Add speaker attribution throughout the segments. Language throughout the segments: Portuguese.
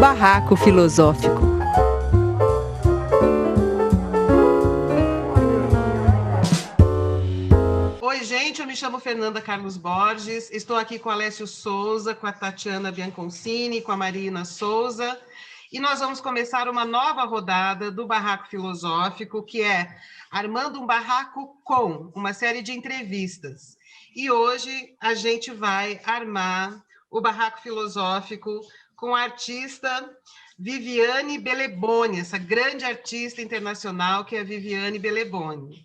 Speaker 1: Barraco Filosófico.
Speaker 2: Oi, gente, eu me chamo Fernanda Carlos Borges, estou aqui com o Alessio Souza, com a Tatiana Bianconcini, com a Marina Souza, e nós vamos começar uma nova rodada do Barraco Filosófico, que é Armando um Barraco com uma série de entrevistas. E hoje a gente vai armar o Barraco Filosófico com a artista Viviane Beleboni, essa grande artista internacional que é a Viviane Beleboni.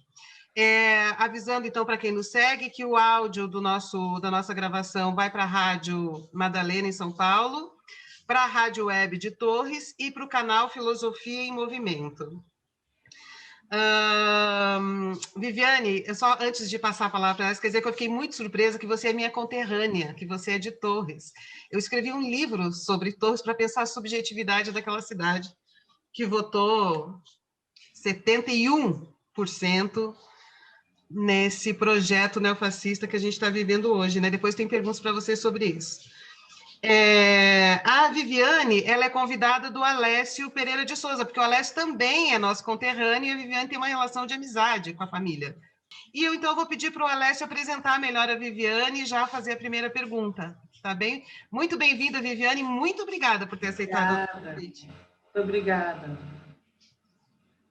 Speaker 2: Avisando, então, para quem nos segue, que o áudio da nossa gravação vai para a Rádio Madalena, em São Paulo, para a Rádio Web de Torres e para o canal Filosofia em Movimento. Viviane, só antes de passar a palavra para ela, quer dizer que eu fiquei muito surpresa que você é minha conterrânea, que você é de Torres. Eu escrevi um livro sobre Torres para pensar a subjetividade daquela cidade, que votou 71% nesse projeto neofascista que a gente está vivendo hoje, né? Depois tem perguntas para você sobre isso. A Viviane, ela é convidada do Alessio Pereira de Souza, porque o Alessio também é nosso conterrâneo e a Viviane tem uma relação de amizade com a família. E eu, então, vou pedir para o Alessio apresentar melhor a Viviane e já fazer a primeira pergunta, tá bem? Muito bem-vinda, Viviane, muito obrigada por ter aceitado o convite.
Speaker 3: Muito obrigada.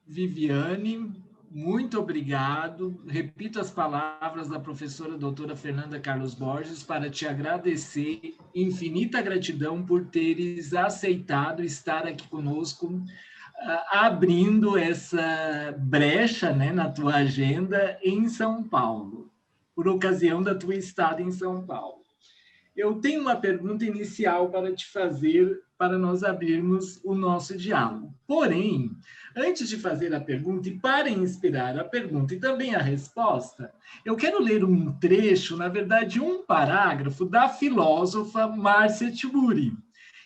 Speaker 4: Viviane, muito obrigado. Repito as palavras da professora doutora Fernanda Carlos Borges para te agradecer, infinita gratidão por teres aceitado estar aqui conosco, abrindo essa brecha, né, na tua agenda em São Paulo, por ocasião da tua estada em São Paulo. Eu tenho uma pergunta inicial para te fazer, para nós abrirmos o nosso diálogo. Porém, antes de fazer a pergunta e para inspirar a pergunta e também a resposta, eu quero ler um trecho, na verdade, um parágrafo da filósofa Márcia Tiburi,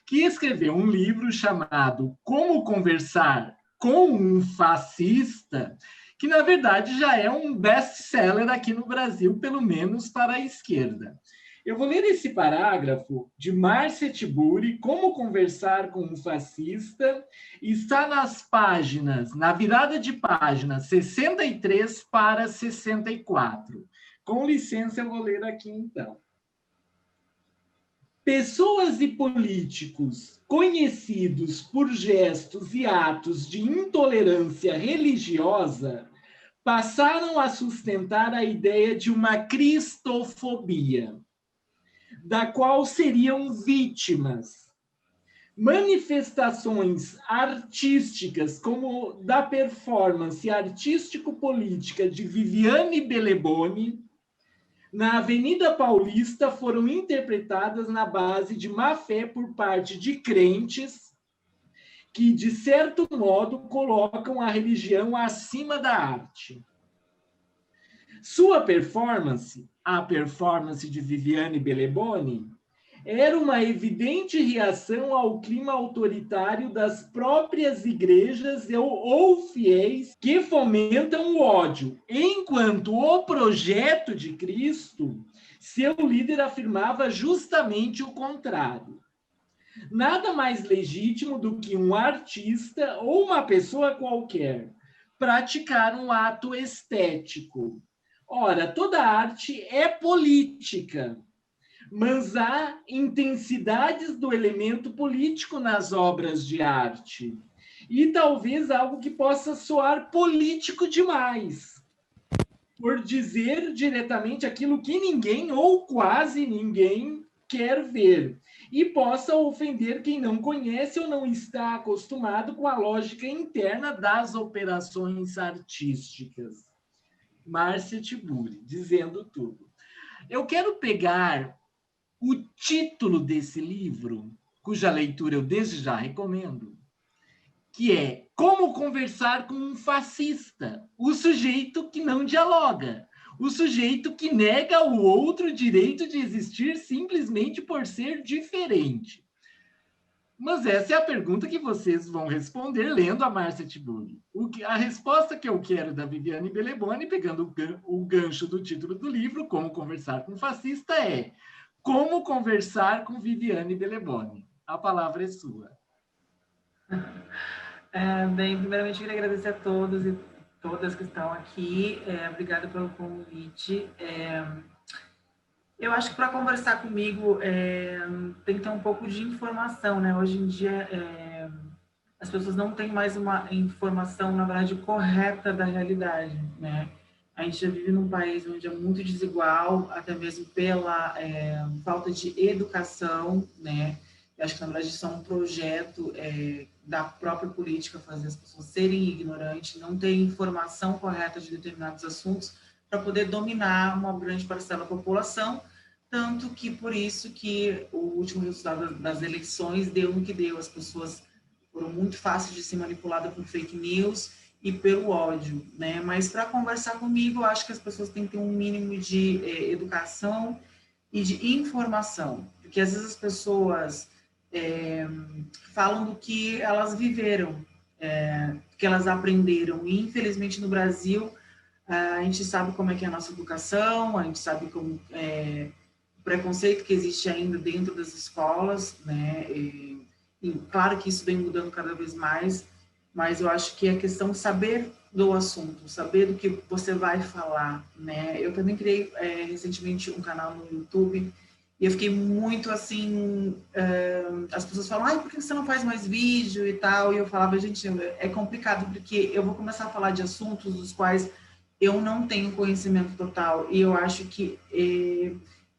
Speaker 4: que escreveu um livro chamado Como Conversar com um Fascista, que, na verdade, já é um best-seller aqui no Brasil, pelo menos para a esquerda. Eu vou ler esse parágrafo de Márcia Tiburi, Como Conversar com um Fascista, e está nas páginas, na virada de página 63 para 64. Com licença, eu vou ler aqui então. Pessoas e políticos conhecidos por gestos e atos de intolerância religiosa passaram a sustentar a ideia de uma cristofobia, da qual seriam vítimas. Manifestações artísticas, como da performance artístico-política de Viviane Beleboni, na Avenida Paulista, foram interpretadas na base de má-fé por parte de crentes que, de certo modo, colocam a religião acima da arte. Sua performance, a performance de Viviane Beleboni, era uma evidente reação ao clima autoritário das próprias igrejas ou fiéis que fomentam o ódio, enquanto o projeto de Cristo, seu líder afirmava justamente o contrário. Nada mais legítimo do que um artista ou uma pessoa qualquer praticar um ato estético. Ora, toda arte é política, mas há intensidades do elemento político nas obras de arte. E talvez algo que possa soar político demais, por dizer diretamente aquilo que ninguém ou quase ninguém quer ver, e possa ofender quem não conhece ou não está acostumado com a lógica interna das operações artísticas. Márcia Tiburi, dizendo tudo. Eu quero pegar o título desse livro, cuja leitura eu desde já recomendo, que é Como Conversar com um Fascista, o sujeito que não dialoga, o sujeito que nega ao outro o direito de existir simplesmente por ser diferente. Mas essa é a pergunta que vocês vão responder lendo a Márcia Tiburi. A resposta que eu quero da Viviane Beleboni, pegando o gancho do título do livro, Como Conversar com um Fascista, é Como Conversar com Viviane Beleboni. A palavra é sua.
Speaker 1: Bem, primeiramente eu queria agradecer a todos e todas que estão aqui. Obrigada pelo convite. Eu acho que para conversar comigo tem que ter um pouco de informação, né? Hoje em dia as pessoas não têm mais uma informação, na verdade, correta da realidade, né? A gente já vive num país onde é muito desigual, até mesmo pela falta de educação, né? Eu acho que, na verdade, isso é um projeto da própria política, fazer as pessoas serem ignorantes, não ter informação correta de determinados assuntos para poder dominar uma grande parcela da população, tanto que por isso que o último resultado das eleições deu no que deu, as pessoas foram muito fáceis de ser manipuladas por fake news e pelo ódio, né? Mas para conversar comigo, eu acho que as pessoas têm que ter um mínimo de educação e de informação, porque às vezes as pessoas falam do que elas viveram, que elas aprenderam, e infelizmente no Brasil a gente sabe como é que é a nossa educação, a gente sabe como o preconceito que existe ainda dentro das escolas, né? E claro que isso vem mudando cada vez mais, mas eu acho que é questão de saber do assunto, saber do que você vai falar, né? Eu também criei recentemente um canal no YouTube e eu fiquei muito assim, as pessoas falam, ai, por que você não faz mais vídeo e tal? E eu falava, gente, é complicado porque eu vou começar a falar de assuntos dos quais eu não tenho conhecimento total e eu acho que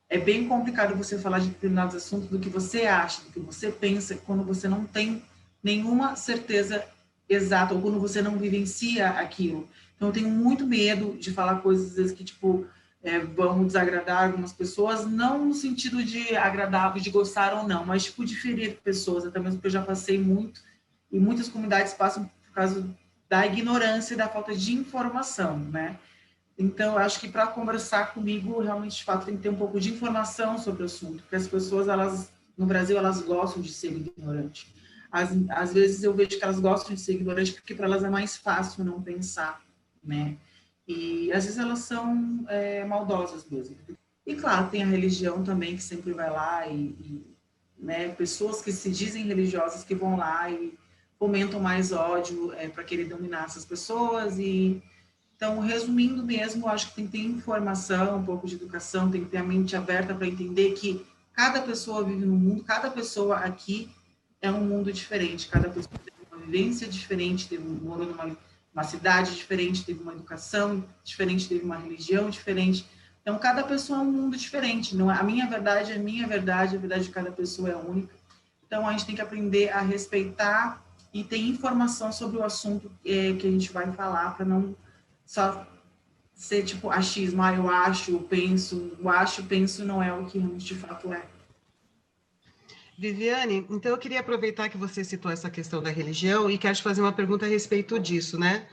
Speaker 1: é bem complicado você falar de determinados assuntos do que você acha, do que você pensa, quando você não tem nenhuma certeza exata, ou quando você não vivencia aquilo. Então, eu tenho muito medo de falar coisas, às vezes, que, tipo, vão desagradar algumas pessoas, não no sentido de agradar, de gostar ou não, mas, tipo, de ferir pessoas, até mesmo porque eu já passei muito, e muitas comunidades passam por causa da ignorância e da falta de informação, né? Então, eu acho que para conversar comigo, realmente, de fato, tem que ter um pouco de informação sobre o assunto, porque as pessoas, elas, no Brasil, elas gostam de ser ignorantes. Às vezes eu vejo que elas gostam de ser ignorantes porque para elas é mais fácil não pensar, né? E às vezes elas são maldosas mesmo. E claro, tem a religião também que sempre vai lá né, pessoas que se dizem religiosas que vão lá e fomentam mais ódio para querer dominar essas pessoas e então, resumindo mesmo, acho que tem que ter informação, um pouco de educação, tem que ter a mente aberta para entender que cada pessoa vive num mundo, cada pessoa aqui é um mundo diferente, cada pessoa teve uma vivência diferente, morou numa cidade diferente, teve uma educação diferente, teve uma religião diferente. Então, cada pessoa é um mundo diferente. Não, a minha verdade é a minha verdade, a verdade de cada pessoa é única. Então, a gente tem que aprender a respeitar e ter informação sobre o assunto que a gente vai falar, para não só ser tipo achismo, eu acho, penso, o acho, penso não é o que realmente de fato é.
Speaker 2: Viviane, então eu queria aproveitar que você citou essa questão da religião e quero te fazer uma pergunta a respeito disso, né?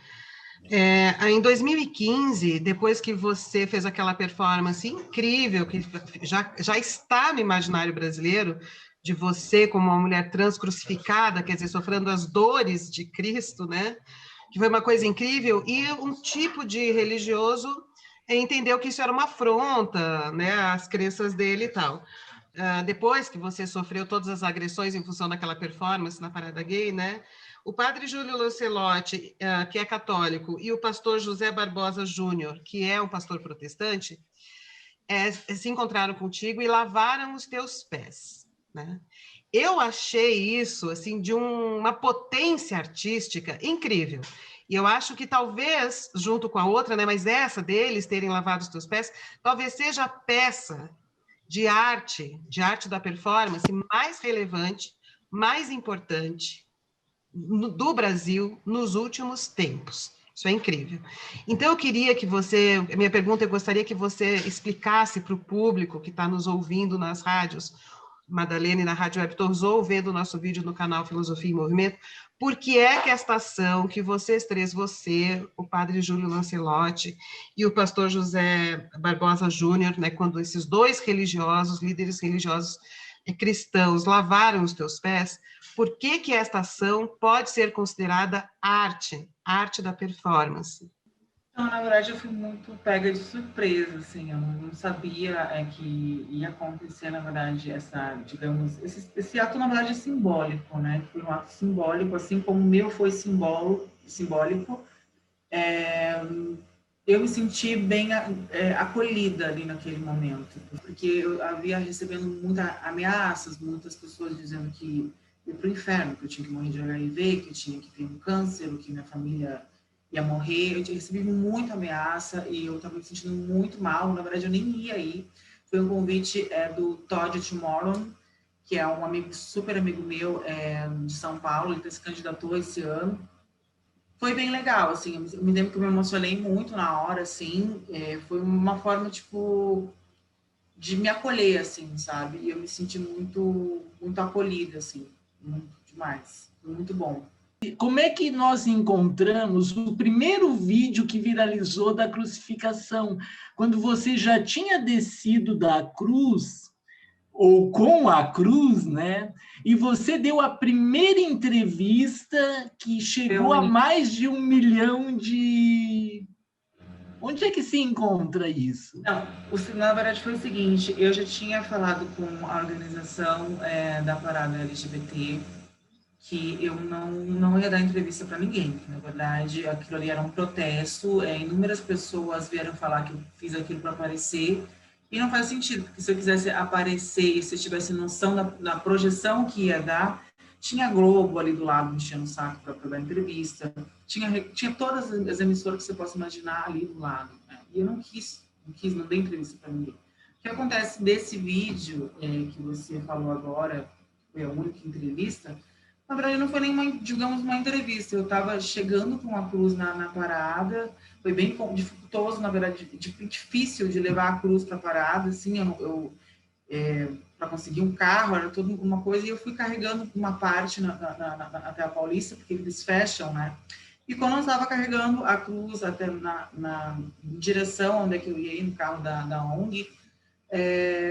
Speaker 2: Em 2015, depois que você fez aquela performance incrível, que já está no imaginário brasileiro, de você como uma mulher trans crucificada, quer dizer, sofrendo as dores de Cristo, né? Que foi uma coisa incrível, e um tipo de religioso entendeu que isso era uma afronta, né, às crenças dele e tal. Depois que você sofreu todas as agressões em função daquela performance na Parada Gay, né, o padre Júlio Lancelotti, que é católico, e o pastor José Barbosa Júnior, que é um pastor protestante, se encontraram contigo e lavaram os teus pés, né? Eu achei isso assim de uma potência artística incrível. E eu acho que talvez, junto com a outra, né, mas essa deles terem lavado os teus pés, talvez seja a peça de arte da performance mais relevante, mais importante do Brasil nos últimos tempos. Isso é incrível. Então, eu queria que você, minha pergunta, eu gostaria que você explicasse para o público que está nos ouvindo nas rádios, Madalena e na Rádio Web Tours, ou vendo o nosso vídeo no canal Filosofia em Movimento, por que é que esta ação que vocês três, você, o padre Júlio Lancelotti e o pastor José Barbosa Júnior, né, quando esses dois religiosos, líderes religiosos cristãos, lavaram os teus pés, por que esta ação pode ser considerada arte da performance?
Speaker 1: Então, na verdade, eu fui muito pega de surpresa, assim, eu não sabia que ia acontecer, na verdade, digamos, esse ato, na verdade, é simbólico, né? Foi um ato simbólico, assim como o meu foi simbólico. Eu me senti bem acolhida ali naquele momento, porque eu havia recebendo muitas ameaças, muitas pessoas dizendo que ia para o inferno, que eu tinha que morrer de HIV, que eu tinha que ter um câncer, que minha família ia morrer. Eu tinha recebido muita ameaça e eu estava me sentindo muito mal. Na verdade, eu nem ia ir. Foi um convite do Todd Tomorrow, que é um amigo, super amigo meu de São Paulo. Ele se candidatou esse ano. Foi bem legal, assim, eu me lembro que eu me emocionei muito na hora, assim, foi uma forma, tipo, de me acolher, assim, sabe? E eu me senti muito, muito acolhida, assim, muito demais, foi muito bom.
Speaker 4: Como é que nós encontramos o primeiro vídeo que viralizou da crucificação? Quando você já tinha descido da cruz, ou com a cruz, né? E você deu a primeira entrevista que chegou a mais de 1 milhão de... Onde é que se encontra isso?
Speaker 1: Não, na verdade foi o seguinte, eu já tinha falado com a organização da parada LGBT, que eu não ia dar entrevista para ninguém. Na verdade, aquilo ali era um protesto, inúmeras pessoas vieram falar que eu fiz aquilo para aparecer, e não faz sentido, porque se eu quisesse aparecer e se eu tivesse noção da projeção que ia dar, tinha a Globo ali do lado enchendo o saco para dar entrevista, tinha todas as emissoras que você possa imaginar ali do lado, né? E eu não dei entrevista para ninguém. O que acontece desse vídeo que você falou agora, foi a única entrevista, na verdade, não foi nenhuma, digamos, uma entrevista. Eu estava chegando com uma cruz na parada, foi bem dificultoso, na verdade, difícil de levar a cruz para a parada, assim, para conseguir um carro, era toda uma coisa, e eu fui carregando uma parte até a Paulista, porque eles fecham, né? E quando eu estava carregando a cruz até na direção onde é que eu ia ir, no carro da ONG,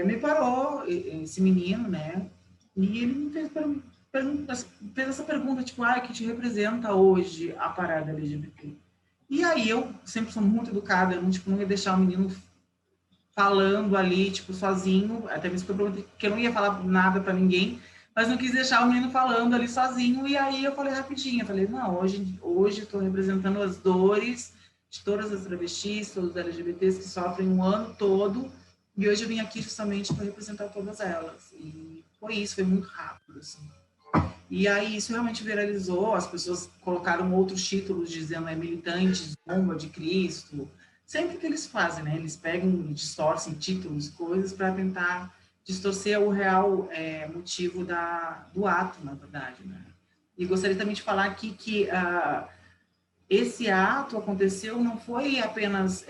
Speaker 1: me parou esse menino, né? E ele me fez essa pergunta, tipo, que te representa hoje a parada LGBT? E aí eu sempre sou muito educada, eu não ia deixar o menino falando ali, tipo, sozinho, até mesmo que eu não ia falar nada para ninguém, mas não quis deixar o menino falando ali sozinho, e aí eu falei rapidinho, eu falei, não, hoje eu estou representando as dores de todas as travestis, todos os LGBTs que sofrem um ano todo, e hoje eu vim aqui justamente para representar todas elas. E foi isso, foi muito rápido, assim. E aí isso realmente viralizou, as pessoas colocaram outros títulos dizendo militante, zomba de Cristo. Sempre que eles fazem, né? Eles pegam e distorcem títulos, coisas, para tentar distorcer o real motivo do ato, na verdade, né? E gostaria também de falar aqui que esse ato aconteceu não foi apenas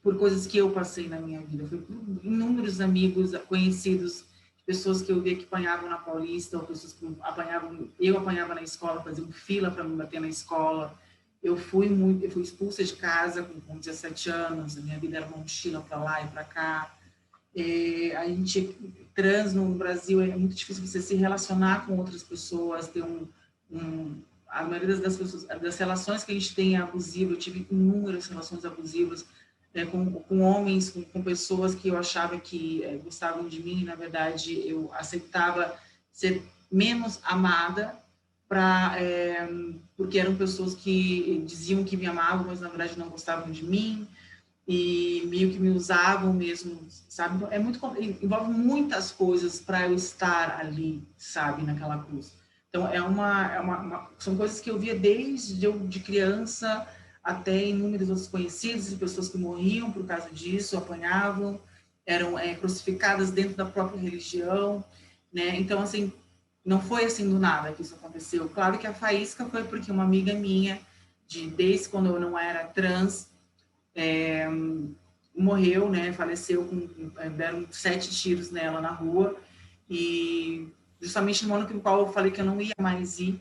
Speaker 1: por coisas que eu passei na minha vida, foi por inúmeros amigos, conhecidos, pessoas que eu via que apanhavam na Paulista, ou pessoas que eu apanhava na escola, faziam fila para me bater na escola. Eu fui expulsa de casa com 17 anos, a minha vida era uma mochila para lá e para cá. A gente, trans no Brasil, é muito difícil você se relacionar com outras pessoas, ter a maioria das relações que a gente tem é abusiva. Eu tive inúmeras relações abusivas, com homens, com pessoas que eu achava que gostavam de mim, e, na verdade, eu aceitava ser menos amada, porque eram pessoas que diziam que me amavam, mas, na verdade, não gostavam de mim, e meio que me usavam mesmo, sabe? Então, envolve muitas coisas para eu estar ali, sabe, naquela cruz. Então, são coisas que eu via desde eu de criança, até inúmeros outros conhecidos, e pessoas que morriam por causa disso, apanhavam, eram crucificadas dentro da própria religião, né? Então, assim, não foi assim do nada que isso aconteceu. Claro que a faísca foi porque uma amiga minha, desde quando eu não era trans, morreu, né? Faleceu, deram 7 tiros nela na rua, e justamente no ano no qual eu falei que eu não ia mais ir,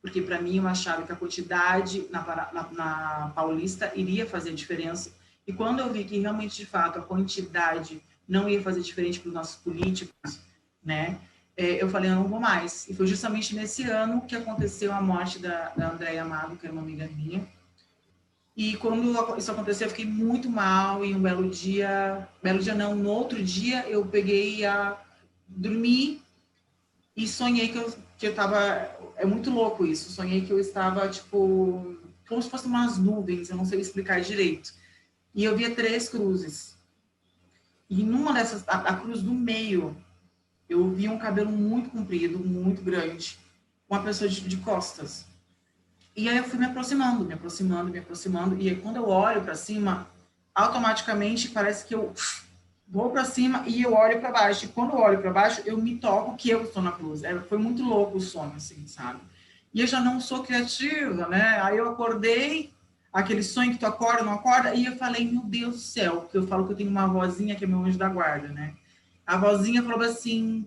Speaker 1: porque para mim eu achava que a quantidade na Paulista iria fazer diferença, e quando eu vi que realmente, de fato, a quantidade não ia fazer diferença para os nossos políticos, né, eu falei, eu não vou mais. E foi justamente nesse ano que aconteceu a morte da Andréia Amado, que era uma amiga minha, E quando isso aconteceu, eu fiquei muito mal, e um belo dia não, no outro dia eu peguei a dormir e sonhei que eu tava, é muito louco isso, sonhei que eu estava, tipo, como se fossem umas nuvens, eu não sei explicar direito. E eu via 3 cruzes. E numa dessas, a cruz do meio, eu vi um cabelo muito comprido, muito grande, uma pessoa de costas. E aí eu fui me aproximando, me aproximando, me aproximando. E aí, quando eu olho para cima, automaticamente parece que eu vou para cima e eu olho para baixo. E quando eu olho para baixo, eu me toco que eu estou na cruz. Foi muito louco o sonho, assim, sabe? E eu já não sou criativa, né? Aí eu acordei, aquele sonho que tu acorda, não acorda, e eu falei, meu Deus do céu, porque eu falo que eu tenho uma vozinha que é meu anjo da guarda, né? A vozinha falou assim,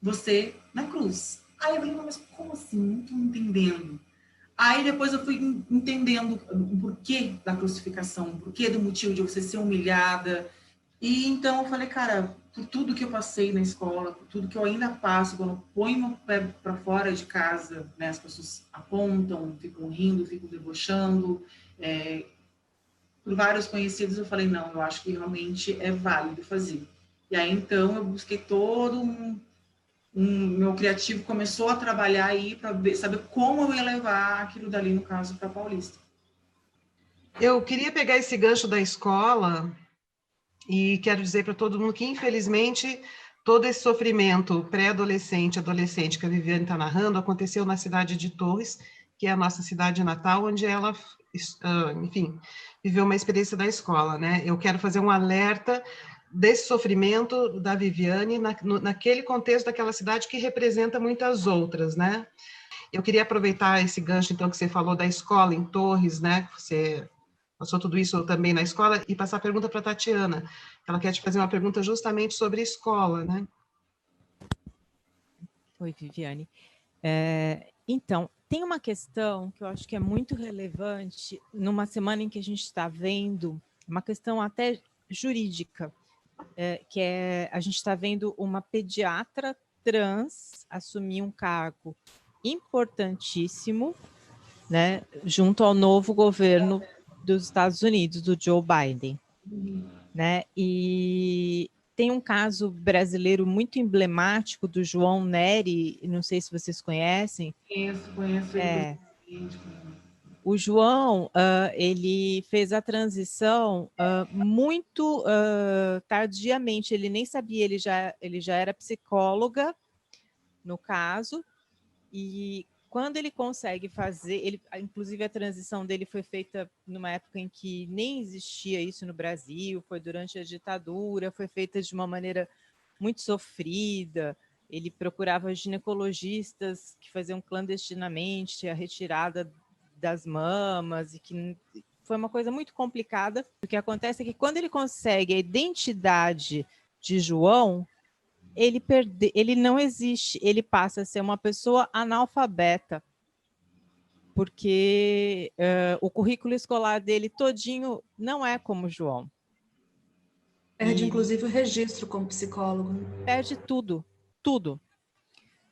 Speaker 1: você na cruz. Aí eu falei, mas como assim? Não estou entendendo. Aí depois eu fui entendendo o porquê da crucificação, o porquê do motivo de você ser humilhada. E então eu falei, cara, por tudo que eu passei na escola, por tudo que eu ainda passo, quando eu ponho meu pé para fora de casa, né, as pessoas apontam, ficam rindo, ficam debochando. Por vários conhecidos eu falei, não, eu acho que realmente é válido fazer. E aí então eu busquei todo meu criativo começou a trabalhar aí para saber como eu ia levar aquilo dali, no caso, para Paulista.
Speaker 2: Eu queria pegar esse gancho da escola e quero dizer para todo mundo que, infelizmente, todo esse sofrimento pré-adolescente, adolescente que a Viviane está narrando aconteceu na cidade de Torres, que é a nossa cidade natal, onde ela, enfim, viveu uma experiência da escola, né? Eu quero fazer um alerta desse sofrimento da Viviane naquele contexto daquela cidade que representa muitas outras, né? Eu queria aproveitar esse gancho, então, que você falou da escola em Torres, né? Você passou tudo isso também na escola, e passar a pergunta para a Tatiana. Ela quer te fazer uma pergunta justamente sobre a escola, né?
Speaker 3: Oi, Viviane. Então, tem uma questão que eu acho que é muito relevante numa semana em que a gente está vendo, uma questão até jurídica, que é a gente está vendo uma pediatra trans assumir um cargo importantíssimo, né, junto ao novo governo dos Estados Unidos, do Joe Biden, né? E tem um caso brasileiro muito emblemático do João Nery, não sei se vocês conhecem.
Speaker 1: Conheço ele.
Speaker 3: O João, ele fez a transição muito tardiamente, ele nem sabia, ele já era psicóloga, no caso, e quando ele consegue fazer, inclusive a transição dele foi feita numa época em que nem existia isso no Brasil, foi durante a ditadura, foi feita de uma maneira muito sofrida, ele procurava ginecologistas que faziam clandestinamente a retirada das mamas, e que foi uma coisa muito complicada. O que acontece é que quando ele consegue a identidade de João, ele não existe, ele passa a ser uma pessoa analfabeta, porque o currículo escolar dele todinho não é como João.
Speaker 5: Perde, inclusive, o registro como psicólogo.
Speaker 3: Perde tudo, tudo.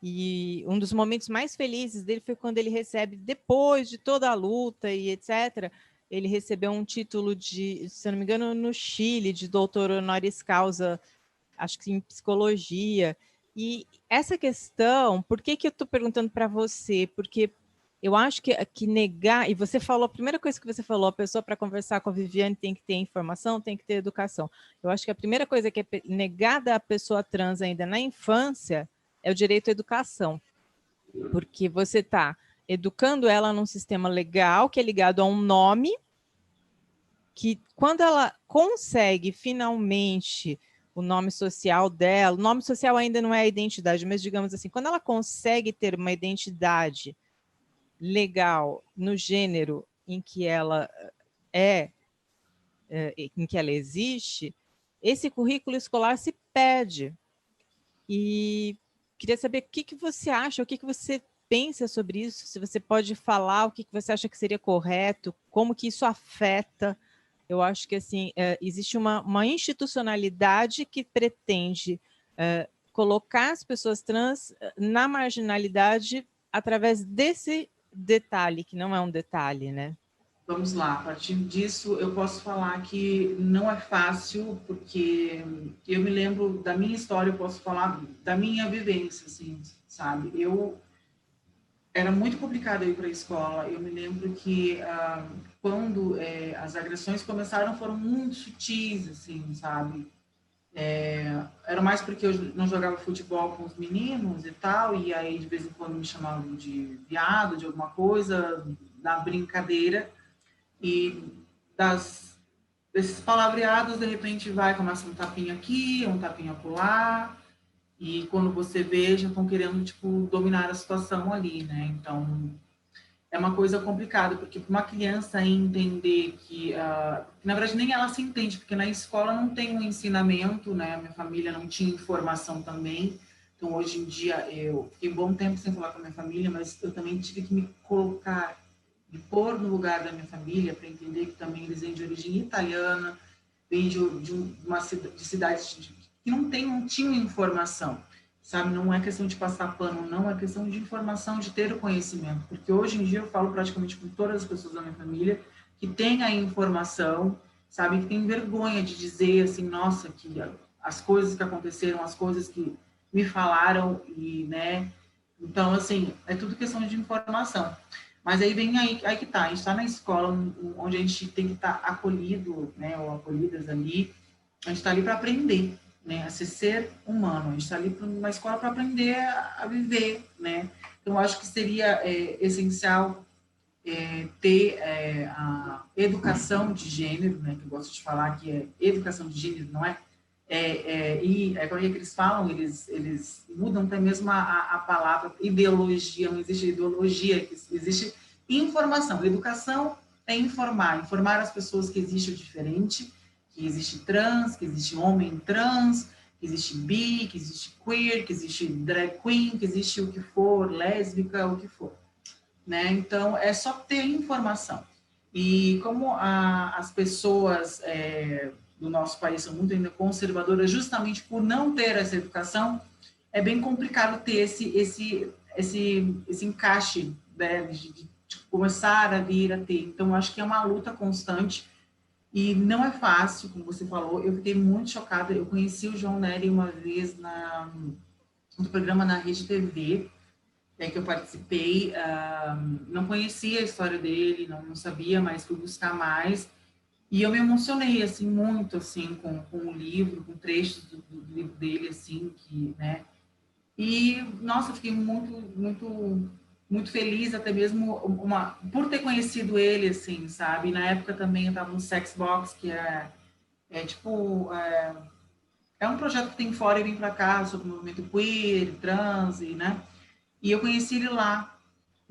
Speaker 3: E um dos momentos mais felizes dele foi quando ele recebe, depois de toda a luta e etc., ele recebeu um título de, se não me engano, no Chile, de doutor honoris causa, acho que em psicologia. E essa questão, por que eu estou perguntando para você? Porque eu acho que negar, e você falou, a primeira coisa que você falou, a pessoa para conversar com a Viviane tem que ter informação, tem que ter educação. Eu acho que a primeira coisa que é negada à pessoa trans ainda na infância é o direito à educação, porque você está educando ela num sistema legal que é ligado a um nome, que quando ela consegue finalmente o nome social dela, o nome social ainda não é a identidade, mas digamos assim, quando ela consegue ter uma identidade legal no gênero em que ela em que ela existe, esse currículo escolar se perde. E queria saber o que você acha, o que você pensa sobre isso, se você pode falar o que você acha que seria correto, como que isso afeta. Eu acho que assim, existe uma institucionalidade que pretende colocar as pessoas trans na marginalidade através desse detalhe, que não é um detalhe, né?
Speaker 1: Vamos lá, a partir disso eu posso falar que não é fácil, porque eu me lembro da minha história, eu posso falar da minha vivência, assim, sabe? Era muito complicado eu ir para a escola. Eu me lembro que quando as agressões começaram, foram muito sutis, assim, sabe? Era mais porque eu não jogava futebol com os meninos e tal, e aí de vez em quando me chamavam de viado, de alguma coisa, na brincadeira. E desses palavreados, de repente, começa um tapinha aqui, um tapinha acolá, e quando você vê, já estão querendo, tipo, dominar a situação ali, né? Então, é uma coisa complicada, porque para uma criança entender que, na verdade, nem ela se entende, porque na escola não tem um ensinamento, né? A minha família não tinha informação também. Então, hoje em dia, eu fiquei um bom tempo sem falar com a minha família, mas eu também tive que me colocar, me pôr no lugar da minha família para entender que também eles vêm de origem italiana, vêm de cidades que não tinham informação, sabe? Não é questão de passar pano, não, é questão de informação, de ter o conhecimento, porque hoje em dia eu falo praticamente com todas as pessoas da minha família que têm a informação, sabe? Que tem vergonha de dizer assim, nossa, que as coisas que aconteceram, as coisas que me falaram, e, né? Então, assim, é tudo questão de informação. Mas aí vem aí que tá, a gente está na escola onde a gente tem que estar acolhido, né, ou acolhidas ali, a gente está ali para aprender, né, a ser humano, a gente está ali na escola para aprender a viver, né, então eu acho que seria essencial ter a educação de gênero, né, que eu gosto de falar que é educação de gênero, não é? Como é que eles falam, eles mudam até mesmo a palavra ideologia, não existe ideologia, existe informação. Educação é informar as pessoas que existe o diferente, que existe trans, que existe homem trans, que existe bi, que existe queer, que existe drag queen, que existe o que for, lésbica, o que for. Né? Então, é só ter informação. E como as pessoas do nosso país são muito ainda conservadoras, justamente por não ter essa educação, é bem complicado ter esse encaixe, né, de começar a vir a ter. Então, acho que é uma luta constante e não é fácil, como você falou. Eu fiquei muito chocada. Eu conheci o João Nery uma vez no programa na Rede TV, que eu participei, não conhecia a história dele, não sabia, mas fui buscar mais, e eu me emocionei, assim, muito, assim, com o livro, com trechos do livro dele, assim, né, e, nossa, eu fiquei muito, muito, muito feliz, até mesmo por ter conhecido ele, assim, sabe, na época também eu estava no Sex Box, que é um projeto que tem fora e vem para cá, sobre o movimento queer, trans, e, né, e eu conheci ele lá.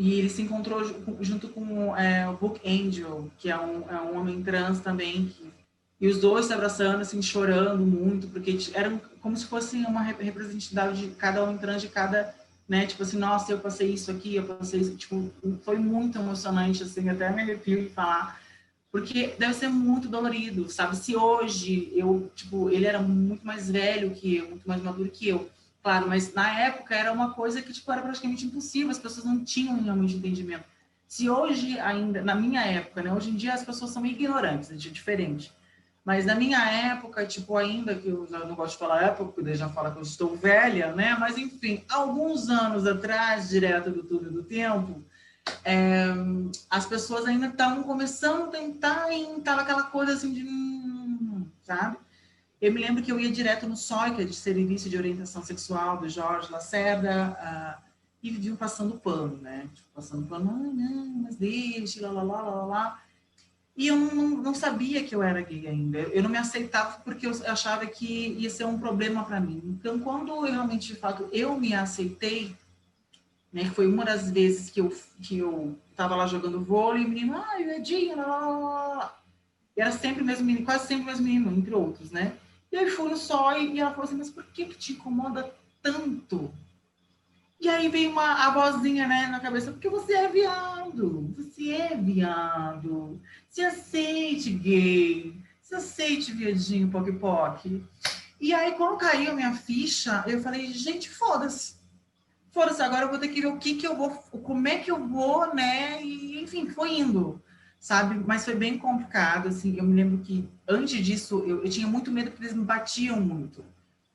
Speaker 1: E ele se encontrou junto com o Book Angel, que é um homem trans também. E os dois se abraçando, assim, chorando muito, porque eram como se fosse uma representatividade de cada homem trans, de cada, né? Tipo assim, nossa, eu passei isso aqui, eu passei isso. Tipo, foi muito emocionante, assim, até me arrepio de falar. Porque deve ser muito dolorido, sabe? Se hoje ele era muito mais velho que eu, muito mais maduro que eu. Claro, mas na época era uma coisa que, tipo, era praticamente impossível, as pessoas não tinham realmente entendimento. Se hoje ainda, na minha época, né, hoje em dia as pessoas são meio ignorantes, é diferente. Mas na minha época, tipo, ainda que eu não gosto de falar época, porque já fala que eu estou velha, né, mas enfim, alguns anos atrás, direto do túnel do tempo, as pessoas ainda estavam começando a tentar, e estava aquela coisa assim de, sabe? Eu me lembro que eu ia direto no SOI, que é de Serviço de Orientação Sexual, do Jorge Lacerda, e viviam passando pano, né? Tipo, passando pano, não, mas deixa, lá. E eu não sabia que eu era gay ainda. Eu não me aceitava porque eu achava que ia ser um problema para mim. Então, quando eu realmente, de fato, eu me aceitei, né? Que foi uma das vezes que eu estava lá jogando vôlei, e o menino, o Edinho, lá. E era sempre o mesmo menino, quase sempre o mesmo menino, entre outros, né? E aí fui no SOI e ela falou assim, mas por que te incomoda tanto? E aí veio a vozinha, né, na cabeça, porque você é viado, se aceite gay, se aceite viadinho, poc-poc. E aí quando caiu a minha ficha, eu falei, gente, foda-se, agora eu vou ter que ver o que eu vou, como é que eu vou, né, e enfim, foi indo. sabe? Mas foi bem complicado, assim. Eu me lembro que, antes disso, eu tinha muito medo porque eles me batiam muito.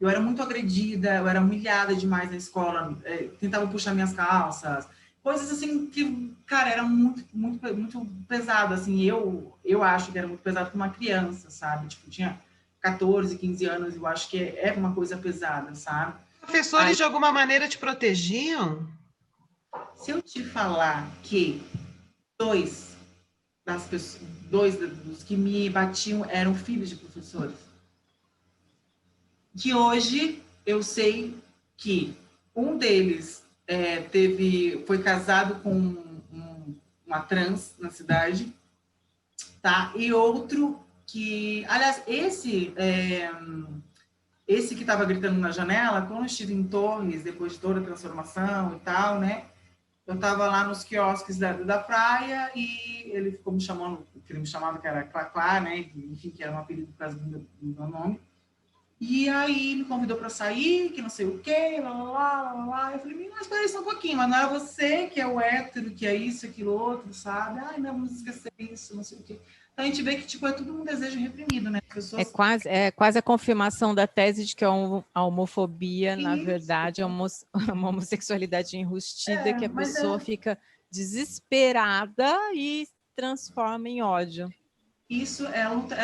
Speaker 1: Eu era muito agredida, eu era humilhada demais na escola, tentavam puxar minhas calças, coisas assim que, cara, era muito, muito, muito pesado, assim. Eu acho que era muito pesado para uma criança, sabe? Tipo, tinha 14, 15 anos, eu acho que é uma coisa pesada, sabe?
Speaker 2: Professores,
Speaker 1: Aí,
Speaker 2: de alguma maneira, te protegiam?
Speaker 1: se eu te falar que dois dois dos que me batiam eram filhos de professores, que hoje eu sei que um deles foi casado com uma trans na cidade, tá? E outro que, aliás, esse que estava gritando na janela, quando eu estive em Torres, depois de toda a transformação e tal, né? Eu estava lá nos quiosques da praia e ele ficou me chamando, que ele me chamava que era Clá, né? Enfim, que era um apelido por causa do meu nome. E aí me convidou para sair, que não sei o quê, lá, lá, lá, lá, lá. Eu falei, mas espera aí só um pouquinho, mas não é você que é o hétero, que é isso, aquilo, outro, sabe? Ai, não, vamos esquecer isso, não sei o quê. Então a gente vê que, tipo, é tudo um desejo reprimido, né? As pessoas...
Speaker 3: É quase a confirmação da tese de que a homofobia, na
Speaker 1: Isso.
Speaker 3: verdade, é uma homossexualidade enrustida, que a
Speaker 1: Mas
Speaker 3: pessoa fica desesperada e transforma em ódio.
Speaker 1: Isso é a luta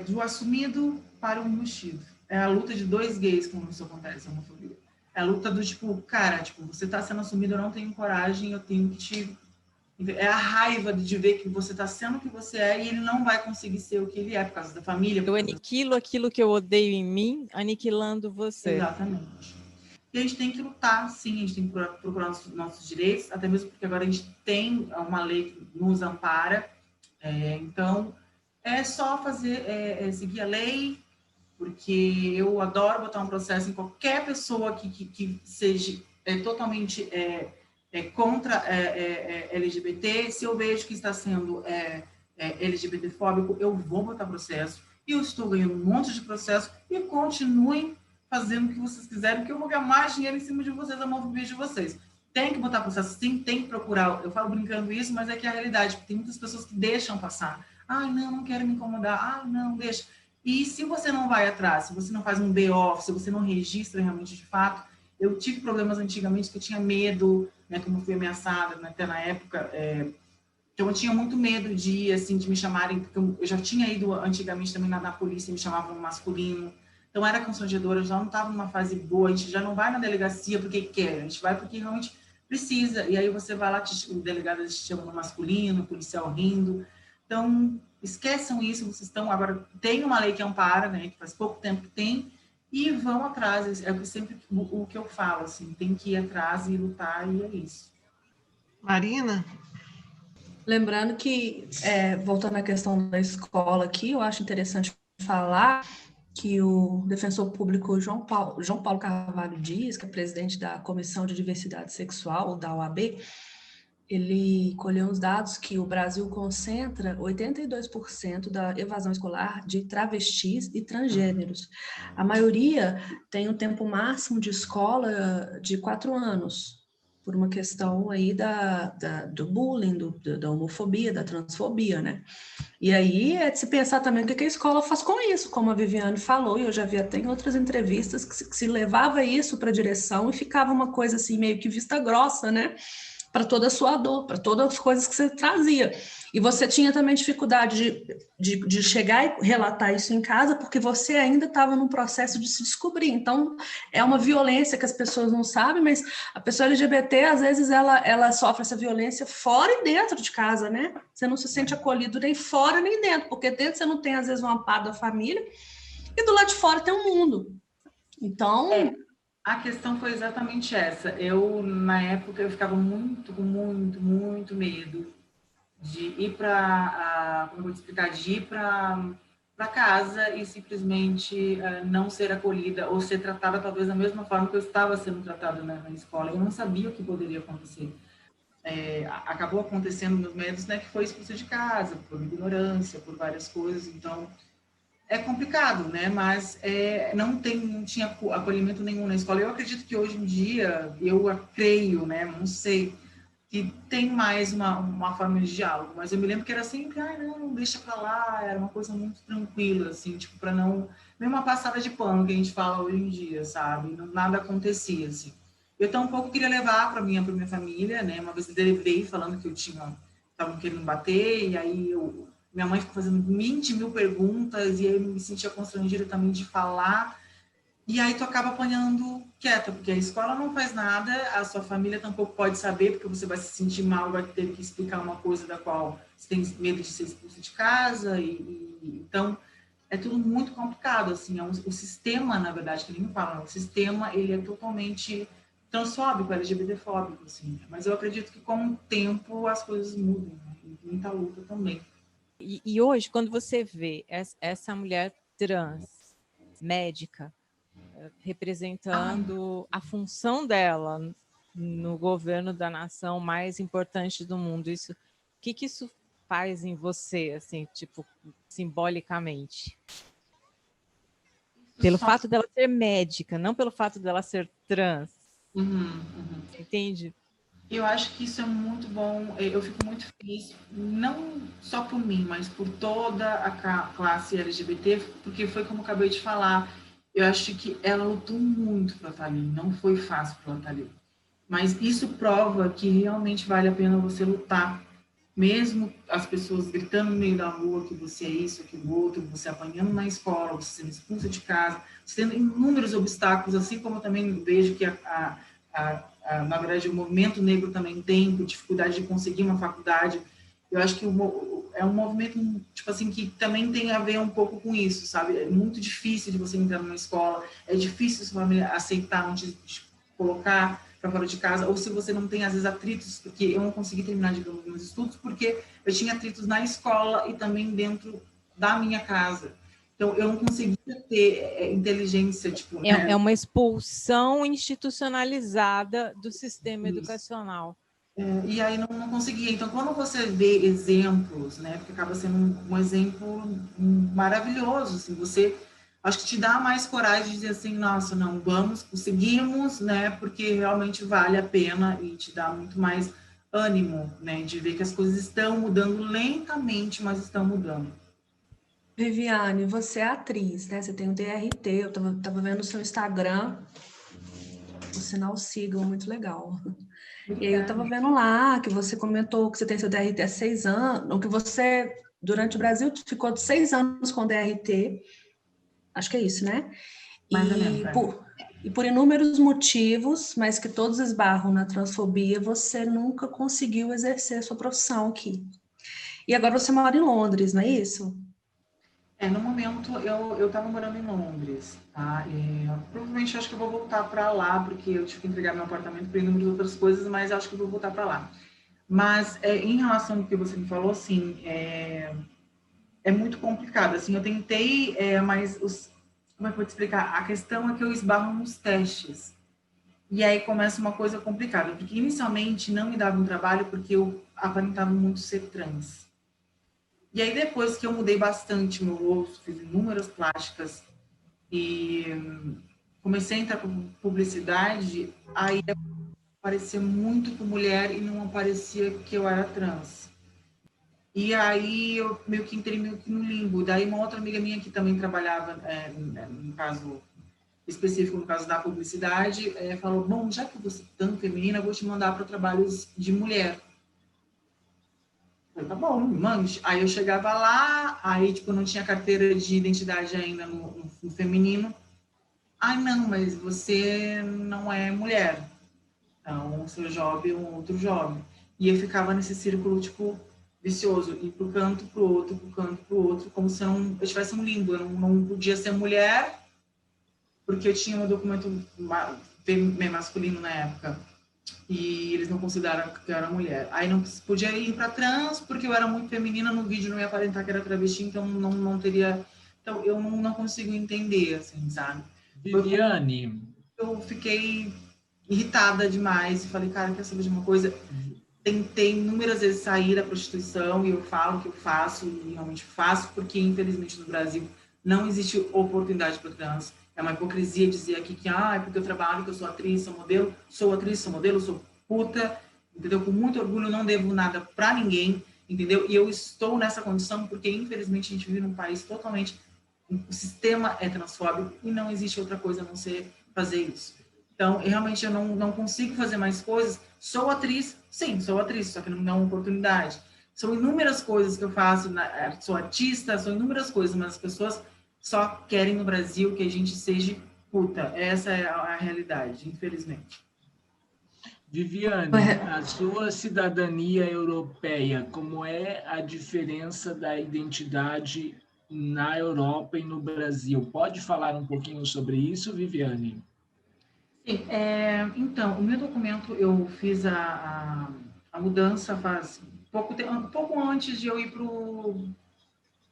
Speaker 1: do assumido para o enrustido. É a luta de dois gays quando isso acontece, a homofobia. É a luta do tipo, cara, tipo, você tá sendo assumido, eu não tenho coragem, eu tenho que te... É a raiva de ver que você tá sendo o que você é e ele não vai conseguir ser o que ele é por causa da família.
Speaker 3: Eu aniquilo aquilo que eu odeio em mim, aniquilando você.
Speaker 1: Exatamente. E a gente tem que lutar, sim, a gente tem que procurar nossos direitos, até mesmo porque agora a gente tem uma lei que nos ampara. Então, é só seguir a lei, porque eu adoro botar um processo em qualquer pessoa que seja totalmente contra LGBT. Se eu vejo que está sendo LGBTfóbico, eu vou botar processo. E eu estou ganhando um monte de processo e continuem fazendo o que vocês quiserem, porque eu vou ganhar mais dinheiro em cima de vocês, a homofobia de vocês. Tem que botar processo, sim, tem que procurar. Eu falo brincando isso, mas é que é a realidade. Tem muitas pessoas que deixam passar. Ai, não quero me incomodar. Ai, não, deixa. E se você não vai atrás, se você não faz um BO, se você não registra realmente de fato, eu tive problemas antigamente que eu tinha medo, né, como fui ameaçada, né, até na época, então eu tinha muito medo de ir, assim, de me chamarem, porque eu já tinha ido antigamente também na polícia, me chamavam no masculino, então era constrangedora, eu já não estava numa fase boa, a gente já não vai na delegacia porque quer, a gente vai porque realmente precisa, e aí você vai lá, o delegado te chama no masculino, o policial rindo, então esqueçam isso, vocês estão, agora tem uma lei que ampara, né, que faz pouco tempo que tem, e vão atrás, é sempre o que eu falo, assim, tem que ir atrás e lutar, e é isso.
Speaker 2: Marina?
Speaker 5: Lembrando que, voltando à questão da escola aqui, eu acho interessante falar que o defensor público João Paulo Carvalho Dias, que é presidente da Comissão de Diversidade Sexual, da OAB, ele colheu os dados que o Brasil concentra 82% da evasão escolar de travestis e transgêneros. A maioria tem um tempo máximo de escola de 4 anos, por uma questão aí do bullying, da homofobia, da transfobia, né? E aí é de se pensar também o que a escola faz com isso, como a Viviane falou, e eu já vi até em outras entrevistas, que se levava isso para a direção e ficava uma coisa assim, meio que vista grossa, né? Para toda a sua dor, para todas as coisas que você trazia. E você tinha também dificuldade de chegar e relatar isso em casa, porque você ainda estava num processo de se descobrir. Então, é uma violência que as pessoas não sabem, mas a pessoa LGBT, às vezes, ela sofre essa violência fora e dentro de casa, né? Você não se sente acolhido nem fora nem dentro, porque dentro você não tem, às vezes, um amparo da família, e do lado de fora tem um mundo. Então...
Speaker 1: A questão foi exatamente essa. Eu, na época, eu ficava muito medo de ir como vou te explicar, de ir para casa e simplesmente não ser acolhida ou ser tratada talvez da mesma forma que eu estava sendo tratada na escola. Eu não sabia o que poderia acontecer. Acabou acontecendo meus medos, né, que foi expulsa de casa, por ignorância, por várias coisas, então... É complicado, né? Mas não tinha acolhimento nenhum na escola. Eu acredito que hoje em dia, eu creio, né? Não sei, que tem mais uma forma de diálogo, mas eu me lembro que era sempre, não, deixa pra lá, era uma coisa muito tranquila, assim, tipo, para não, mesmo uma passada de pano que a gente fala hoje em dia, sabe, não, nada acontecia, assim. Eu tampouco queria levar para minha família, né, uma vez eu levei falando que estavam querendo bater, e aí minha mãe ficou fazendo 20 mil perguntas, e aí eu me sentia constrangida também de falar. E aí tu acaba apanhando quieta, porque a escola não faz nada, a sua família tampouco pode saber, porque você vai se sentir mal, vai ter que explicar uma coisa da qual você tem medo de ser expulso de casa, então é tudo muito complicado, assim, o sistema, na verdade, que nem me falam, o sistema, ele é totalmente transfóbico, LGBTfóbico, assim, mas eu acredito que com o tempo as coisas mudam, né? E muita luta também.
Speaker 3: E hoje, quando você vê essa mulher trans, médica, representando a função dela no governo da nação mais importante do mundo, o que isso faz em você, assim, tipo, simbolicamente? Pelo fato dela ser médica, não pelo fato dela ser trans. Entende?
Speaker 1: Eu acho que isso é muito bom, eu fico muito feliz, não só por mim, mas por toda a classe LGBT, porque foi como eu acabei de falar, eu acho que ela lutou muito para estar ali, não foi fácil para ela estar ali. Mas isso prova que realmente vale a pena você lutar, mesmo as pessoas gritando no meio da rua que você é isso, aquilo outro, você apanhando na escola, você sendo expulsa de casa, você tendo inúmeros obstáculos, assim como eu também vejo que na verdade, o movimento negro também tem dificuldade de conseguir uma faculdade. Eu acho que é um movimento, tipo assim, que também tem a ver um pouco com isso, sabe? É muito difícil de você entrar numa escola, é difícil sua família aceitar antes de colocar para fora de casa, ou se você não tem, às vezes, atritos, porque eu não consegui terminar, digamos, meus estudos, porque eu tinha atritos na escola e também dentro da minha casa. Então, eu não conseguia ter inteligência, tipo...
Speaker 3: É uma expulsão institucionalizada do sistema educacional.
Speaker 1: E aí não conseguia. Então, quando você vê exemplos, né, porque acaba sendo um exemplo maravilhoso, assim, você, acho que te dá mais coragem de dizer assim, nossa, não, vamos, conseguimos, né, porque realmente vale a pena e te dá muito mais ânimo, né, de ver que as coisas estão mudando lentamente, mas estão mudando.
Speaker 5: Viviane, você é atriz, né? Você tem um DRT, eu tava vendo o seu Instagram, o sinal sigam, muito legal. E aí eu tava vendo lá que você comentou que você tem seu DRT há 6 anos, ou que você, durante o Brasil, ficou 6 anos com DRT, acho que é isso, né? E por inúmeros motivos, mas que todos esbarram na transfobia, você nunca conseguiu exercer a sua profissão aqui. E agora você mora em Londres, não é isso?
Speaker 1: No momento, eu estava morando em Londres, tá? Provavelmente acho que eu vou voltar para lá, porque eu tive que entregar meu apartamento por inúmeras outras coisas, mas acho que eu vou voltar para lá. Mas, em relação ao que você me falou, assim, é muito complicado, assim, eu tentei, mas como é que eu vou te explicar? A questão é que eu esbarro nos testes, e aí começa uma coisa complicada, porque inicialmente não me dava um trabalho porque eu aparentava muito ser trans. E aí, depois que eu mudei bastante meu rosto, fiz inúmeras plásticas e comecei a entrar com publicidade, aí aparecia muito com mulher e não aparecia que eu era trans. E aí eu meio que entrei meio que no limbo. Daí uma outra amiga minha que também trabalhava, no caso específico, no caso da publicidade, falou, bom, já que você é tão feminina, eu vou te mandar para trabalhos de mulher. Tá bom, mande. Aí eu chegava lá, aí tipo, não tinha carteira de identidade ainda no feminino. Ai, não, mas você não é mulher. Então, o seu job é um outro job. E eu ficava nesse círculo, tipo, vicioso. Ir pro canto, pro outro, pro canto, pro outro, como se eu tivesse um limbo. Eu não podia ser mulher, porque eu tinha um documento masculino na época. E eles não consideraram que eu era mulher. Aí não podia ir para trans, porque eu era muito feminina, no vídeo não ia aparentar que era travesti, então não teria... Então, eu não consigo entender, assim, sabe?
Speaker 4: Viviane...
Speaker 1: Eu fiquei irritada demais e falei, cara, quer saber de uma coisa? Tentei inúmeras vezes sair da prostituição e eu falo que eu faço, e realmente faço, porque infelizmente no Brasil não existe oportunidade para trans. É uma hipocrisia dizer aqui que, é porque eu trabalho, que eu sou atriz, sou modelo, sou atriz, sou modelo, sou puta, entendeu? Com muito orgulho, não devo nada para ninguém, entendeu? E eu estou nessa condição porque, infelizmente, a gente vive num país totalmente... O sistema é transfóbico e não existe outra coisa a não ser fazer isso. Então, realmente, eu não consigo fazer mais coisas. Sou atriz, sim, sou atriz, só que não me dá uma oportunidade. São inúmeras coisas que eu faço, sou artista, são inúmeras coisas, mas as pessoas só querem no Brasil que a gente seja puta. Essa é a realidade, infelizmente.
Speaker 4: Viviane, a sua cidadania europeia, como é a diferença da identidade na Europa e no Brasil? Pode falar um pouquinho sobre isso, Viviane?
Speaker 1: Sim, então, o meu documento, eu fiz a mudança faz um pouco antes de eu ir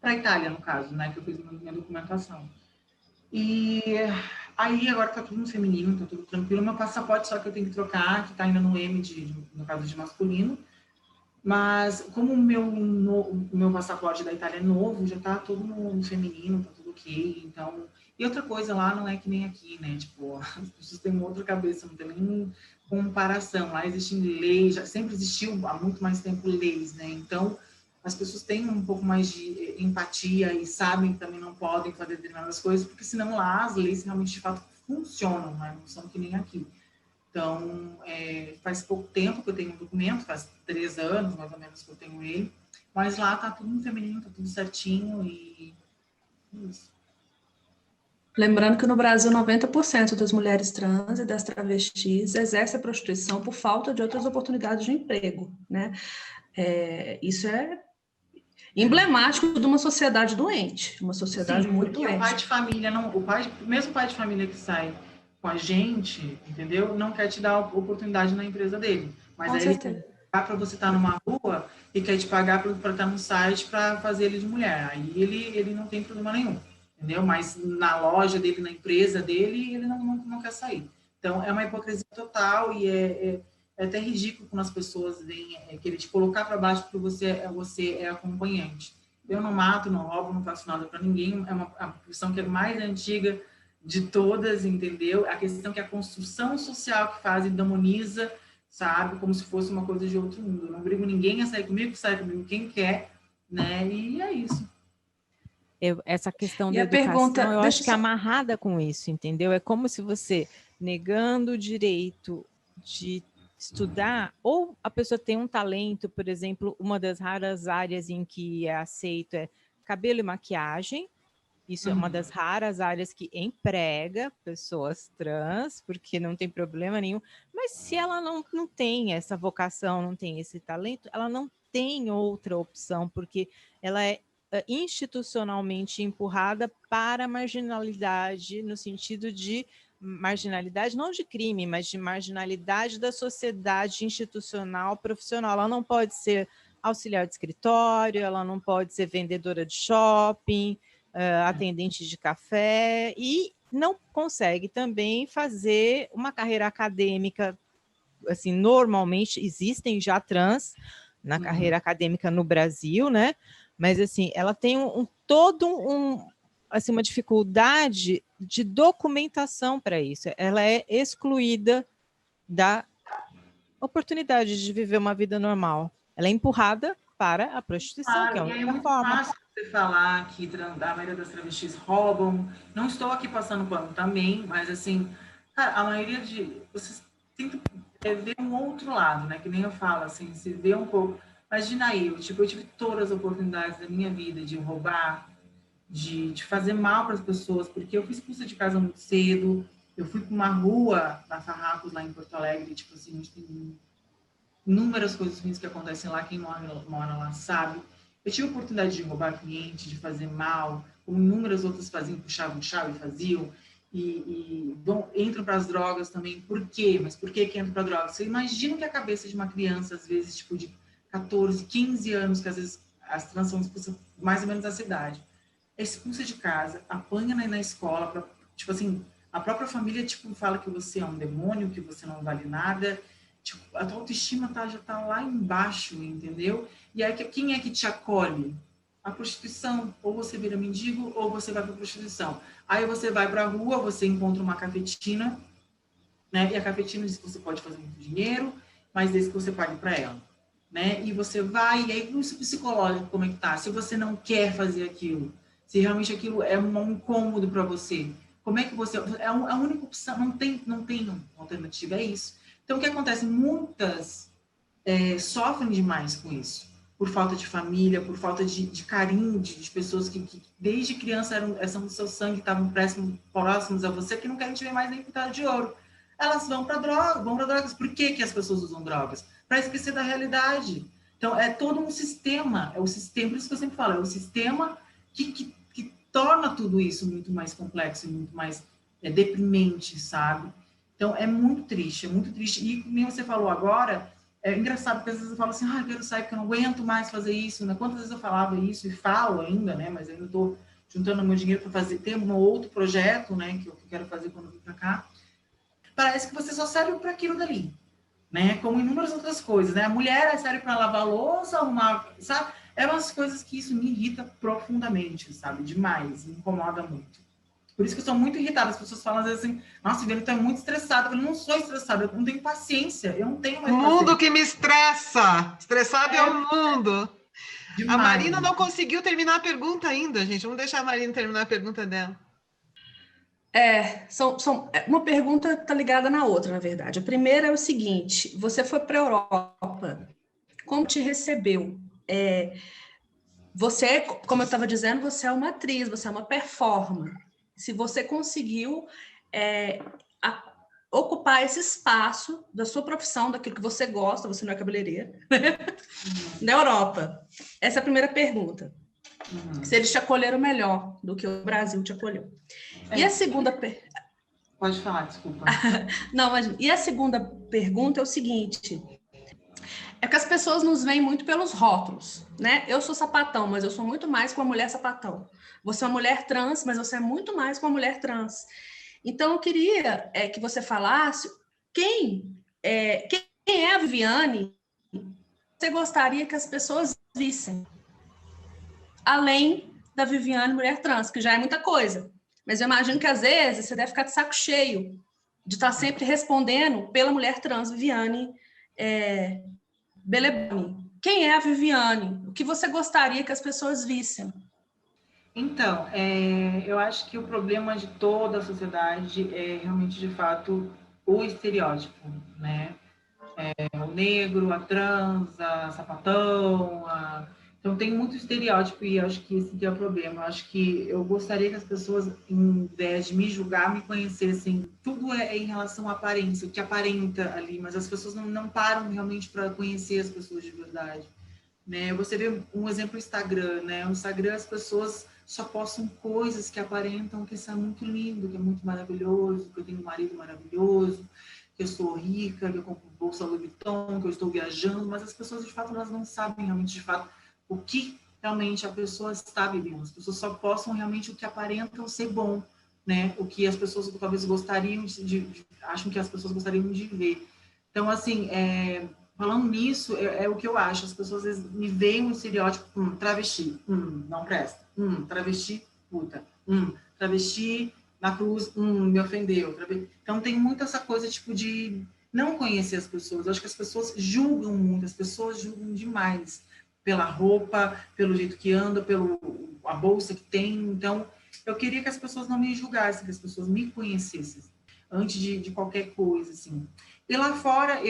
Speaker 1: para a Itália, no caso, né, que eu fiz minha documentação. E aí agora tá tudo no feminino, tá tudo tranquilo. Meu passaporte só que eu tenho que trocar, que tá ainda no M, no caso de masculino. Mas como o meu passaporte da Itália é novo, já tá tudo no feminino, tá tudo ok. Então, e outra coisa lá não é que nem aqui, né? Tipo, as pessoas têm uma outra cabeça, não tem nem comparação. Lá existem leis, já sempre existiu há muito mais tempo leis, né? Então, as pessoas têm um pouco mais de empatia e sabem que também não podem fazer determinadas coisas, porque senão lá as leis realmente de fato funcionam, né? Não são que nem aqui. Então, faz pouco tempo que eu tenho um documento, faz 3 anos mais ou menos que eu tenho ele, mas lá tá tudo no feminino, tá tudo certinho e isso.
Speaker 5: Lembrando que no Brasil 90% das mulheres trans e das travestis exercem a prostituição por falta de outras oportunidades de emprego, né? Isso é emblemático de uma sociedade doente, uma sociedade
Speaker 1: Sim,
Speaker 5: muito
Speaker 1: porque
Speaker 5: doente.
Speaker 1: o pai de família, mesmo o pai de família que sai com a gente, entendeu? Não quer te dar oportunidade na empresa dele. Mas
Speaker 5: Com
Speaker 1: aí
Speaker 5: certeza.
Speaker 1: ele paga para você estar numa rua e quer te pagar para estar no site para fazer ele de mulher. Aí ele não tem problema nenhum, entendeu? Mas na loja dele, na empresa dele, ele não quer sair. Então, é uma hipocrisia total e é até ridículo quando as pessoas vêm querer te colocar para baixo porque você é acompanhante. Eu não mato, não roubo, não faço nada para ninguém. É uma profissão que é mais antiga de todas, entendeu? A questão que a construção social que faz e demoniza, sabe? Como se fosse uma coisa de outro mundo. Eu não brigo ninguém a sair comigo, sai comigo quem quer, né? E é isso.
Speaker 3: Essa questão
Speaker 5: E
Speaker 3: da
Speaker 5: a
Speaker 3: educação,
Speaker 5: pergunta,
Speaker 3: eu acho que é
Speaker 5: só...
Speaker 3: amarrada com isso, entendeu? É como se você, negando o direito de estudar, ou a pessoa tem um talento, por exemplo, uma das raras áreas em que é aceito é cabelo e maquiagem. Isso é uma das raras áreas que emprega pessoas trans, porque não tem problema nenhum. Mas se ela não tem essa vocação, não tem esse talento, ela não tem outra opção, porque ela é institucionalmente empurrada para a marginalidade, no sentido de marginalidade, não de crime, mas de marginalidade da sociedade institucional profissional. Ela não pode ser auxiliar de escritório, ela não pode ser vendedora de shopping, atendente de café, e não consegue também fazer uma carreira acadêmica. Assim, normalmente existem já trans na carreira acadêmica no Brasil, né? Mas assim, ela tem assim, uma dificuldade de documentação para isso. Ela é excluída da oportunidade de viver uma vida normal. Ela é empurrada para a prostituição, que é a única forma.
Speaker 1: Fácil você falar que a maioria das travestis roubam. Não estou aqui passando pano também, mas assim, cara, a maioria de... Vocês tentam ver um outro lado, né? Que nem eu falo, assim, se vê um pouco... Imagina aí, eu tive todas as oportunidades da minha vida de roubar, de fazer mal para as pessoas, porque eu fui expulsa de casa muito cedo, eu fui para uma rua, na Farrapos, lá em Porto Alegre, tipo assim, a gente tem inúmeras coisas ruins que acontecem lá, quem mora lá sabe. Eu tive a oportunidade de roubar cliente, de fazer mal, como inúmeras outras faziam, puxavam chave e faziam, entram para as drogas também. Por quê? Mas por que entram para drogas? Você imagina que a cabeça de uma criança, às vezes, tipo de 14, 15 anos, que às vezes as trans são expulsas mais ou menos dessa idade, é expulsa de casa, apanha na escola, tipo assim, a própria família tipo, fala que você é um demônio, que você não vale nada, tipo, a tua autoestima já tá lá embaixo, entendeu? E aí, quem é que te acolhe? A prostituição. Ou você vira mendigo, ou você vai para a prostituição. Aí você vai para a rua, você encontra uma cafetina, né? E a cafetina diz que você pode fazer muito dinheiro, mais desse que você pague para ela, né? E você vai, e aí o psicológico, como é que tá? Se você não quer fazer aquilo, se realmente aquilo é um incômodo para você, como é que você... É a única opção, não tem alternativa, é isso. Então, o que acontece? Muitas sofrem demais com isso, por falta de família, por falta de carinho de pessoas que desde criança são do seu sangue, estavam próximos a você, que não querem te ver mais nem pintado de ouro. Elas vão para drogas. Por que as pessoas usam drogas? Para esquecer da realidade. Então, é todo um sistema, por isso que eu sempre falo, é o sistema que torna tudo isso muito mais complexo e muito mais deprimente, sabe? Então, é muito triste. E como você falou agora, é engraçado, porque às vezes eu falo assim, eu quero sair porque eu não aguento mais fazer isso, né? Quantas vezes eu falava isso e falo ainda, né? Mas ainda estou juntando meu dinheiro para ter um outro projeto, né? Que eu quero fazer quando eu vim para cá. Parece que você só serve para aquilo dali, né? Como inúmeras outras coisas, né? A mulher serve para lavar louça, arrumar, sabe? É umas coisas que isso me irrita profundamente, sabe? Demais, me incomoda muito. Por isso que eu sou muito irritada. As pessoas falam às vezes assim, nossa, Viviane, tu é muito estressada. Eu não sou estressada, eu não tenho paciência, eu não tenho mais paciência.
Speaker 2: O mundo que me estressa. Estressado é o mundo.
Speaker 1: Demais.
Speaker 2: A Marina não conseguiu terminar a pergunta ainda, gente. Vamos deixar a Marina terminar a pergunta dela.
Speaker 5: Uma pergunta está ligada na outra, na verdade. A primeira é o seguinte: você foi para a Europa, como te recebeu? Você, como eu estava dizendo, você é uma atriz, você é uma performer. Se você conseguiu ocupar esse espaço da sua profissão, daquilo que você gosta, você não é cabeleireira, na Europa. Essa é a primeira pergunta. Se eles te acolheram melhor do que o Brasil te acolheu. E a segunda...
Speaker 1: Pode falar, desculpa.
Speaker 5: Não, imagina. E a segunda pergunta é o seguinte... É que as pessoas nos veem muito pelos rótulos, né? Eu sou sapatão, mas eu sou muito mais que uma mulher sapatão. Você é uma mulher trans, mas você é muito mais que uma mulher trans. Então, eu queria que você falasse quem é a Viviane que você gostaria que as pessoas vissem, além da Viviane mulher trans, que já é muita coisa. Mas eu imagino que, às vezes, você deve ficar de saco cheio de estar sempre respondendo pela mulher trans Viviane Beleboni. Quem é a Viviane? O que você gostaria que as pessoas vissem?
Speaker 1: Então, eu acho que o problema de toda a sociedade é realmente, de fato, o estereótipo, né? O negro, a trans, a sapatão, Então, tem muito estereótipo e acho que esse que é o problema. Eu acho que eu gostaria que as pessoas, em vez de me julgar, me conhecessem. Tudo é em relação à aparência, o que aparenta ali, mas as pessoas não param realmente para conhecer as pessoas de verdade. Né? Você vê um exemplo no Instagram, né? No Instagram as pessoas só postam coisas que aparentam que isso é muito lindo, que é muito maravilhoso, que eu tenho um marido maravilhoso, que eu sou rica, que eu compro bolsa Louis Vuitton, que eu estou viajando, mas as pessoas, de fato, elas não sabem realmente, de fato, o que realmente a pessoa está vivendo. As pessoas só postam realmente o que aparentam ser bom, né? O que as pessoas talvez gostariam acham que as pessoas gostariam de ver. Então, assim, falando nisso, é o que eu acho. As pessoas às vezes me veem um estereótipo, travesti, não presta, travesti, puta, travesti na cruz, me ofendeu. Então, tem muito essa coisa, tipo, de não conhecer as pessoas. Eu acho que as pessoas julgam muito, as pessoas julgam demais pela roupa, pelo jeito que anda, a bolsa que tem. Então, eu queria que as pessoas não me julgassem, que as pessoas me conhecessem antes de qualquer coisa, assim. E lá fora,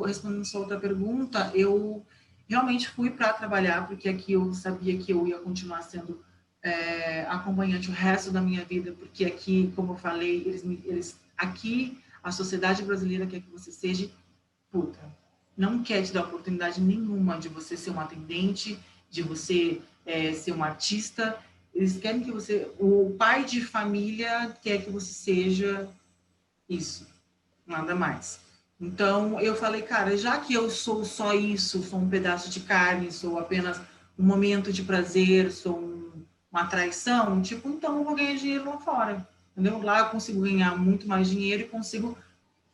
Speaker 1: respondendo sua outra pergunta, eu realmente fui para trabalhar, porque aqui eu sabia que eu ia continuar sendo acompanhante o resto da minha vida, porque aqui, como eu falei, aqui a sociedade brasileira quer que você seja puta. Não quer te dar oportunidade nenhuma de você ser uma atendente, de você ser um artista. Eles querem que você... O pai de família quer que você seja isso, nada mais. Então, eu falei, cara, já que eu sou só isso, sou um pedaço de carne, sou apenas um momento de prazer, sou uma traição, tipo, então eu vou ganhar dinheiro lá fora, entendeu? Lá eu consigo ganhar muito mais dinheiro e consigo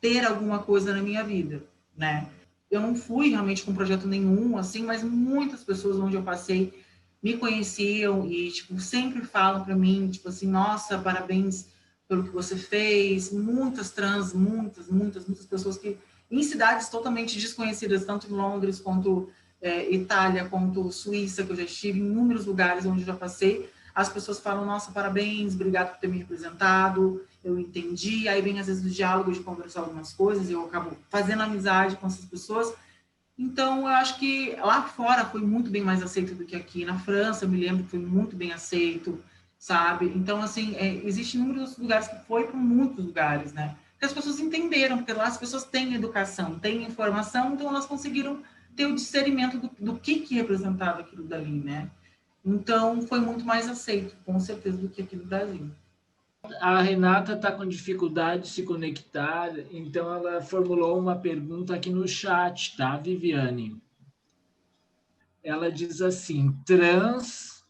Speaker 1: ter alguma coisa na minha vida, né? Eu não fui realmente com projeto nenhum, assim, mas muitas pessoas onde eu passei me conheciam e, tipo, sempre falam para mim, tipo assim, nossa, parabéns pelo que você fez. Muitas trans, muitas pessoas que em cidades totalmente desconhecidas, tanto em Londres, quanto Itália, quanto Suíça, que eu já estive, em inúmeros lugares onde eu já passei, as pessoas falam, nossa, parabéns, obrigado por ter me representado, eu entendi, aí vem às vezes o diálogo de conversar algumas coisas, e eu acabo fazendo amizade com essas pessoas. Então, eu acho que lá fora foi muito bem mais aceito do que aqui. Na França, eu me lembro que foi muito bem aceito, sabe? Então, assim, existem inúmeros lugares que foi para muitos lugares, né? Porque as pessoas entenderam, porque lá as pessoas têm educação, têm informação, então elas conseguiram ter o discernimento do que representava aquilo dali, né? Então, foi muito mais aceito, com certeza, do que aqui no Brasil.
Speaker 4: A Renata está com dificuldade de se conectar, então ela formulou uma pergunta aqui no chat, tá, Viviane? Ela diz assim, trans,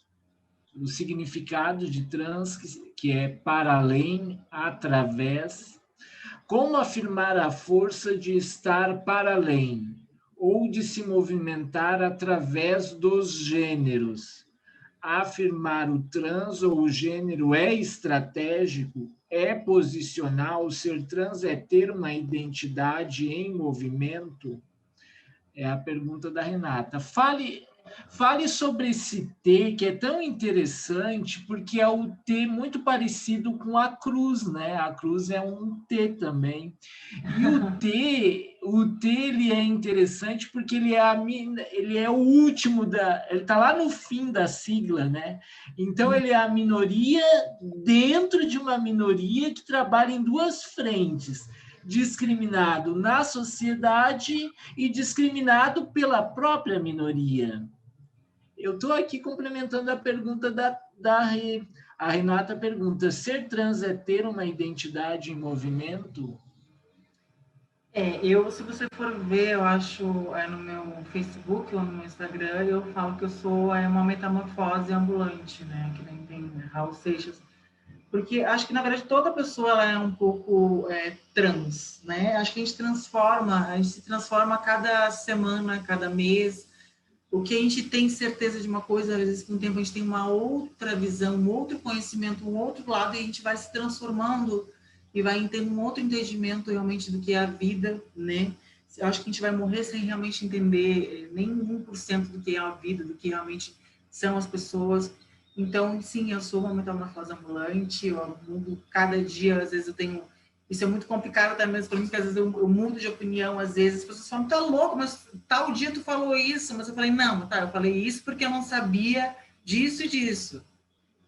Speaker 4: o significado de trans, que é para além, através, como afirmar a força de estar para além, ou de se movimentar através dos gêneros. Afirmar o trans ou o gênero é estratégico, é posicional, ser trans é ter uma identidade em movimento? É a pergunta da Renata. Fale sobre esse T, que é tão interessante, porque é o T muito parecido com a cruz, né? A cruz é um T também. E o T ele é interessante porque ele é o último ele está lá no fim da sigla, né? Então ele é a minoria dentro de uma minoria que trabalha em duas frentes. Discriminado na sociedade e discriminado pela própria minoria. Eu estou aqui complementando a pergunta a Renata pergunta, ser trans é ter uma identidade em movimento?
Speaker 1: Se você for ver, eu acho, no meu Facebook ou no meu Instagram, eu falo que eu sou uma metamorfose ambulante, né? Que nem tem Raul Seixas. Porque acho que, na verdade, toda pessoa ela é um pouco trans, né? Acho que a gente se transforma a cada semana, cada mês. O que a gente tem certeza de uma coisa, às vezes, com o tempo, a gente tem uma outra visão, um outro conhecimento, um outro lado, e a gente vai se transformando e vai tendo um outro entendimento realmente do que é a vida, né? Eu acho que a gente vai morrer sem realmente entender nem 1% do que é a vida, do que realmente são as pessoas. Então, sim, eu sou uma metamorfose ambulante, eu mudo cada dia, às vezes eu tenho... Isso é muito complicado até mesmo para mim, porque às vezes eu mudo de opinião, às vezes as pessoas falam, tá louco, mas tal dia tu falou isso, mas eu falei, não, tá, eu falei isso porque eu não sabia disso e disso.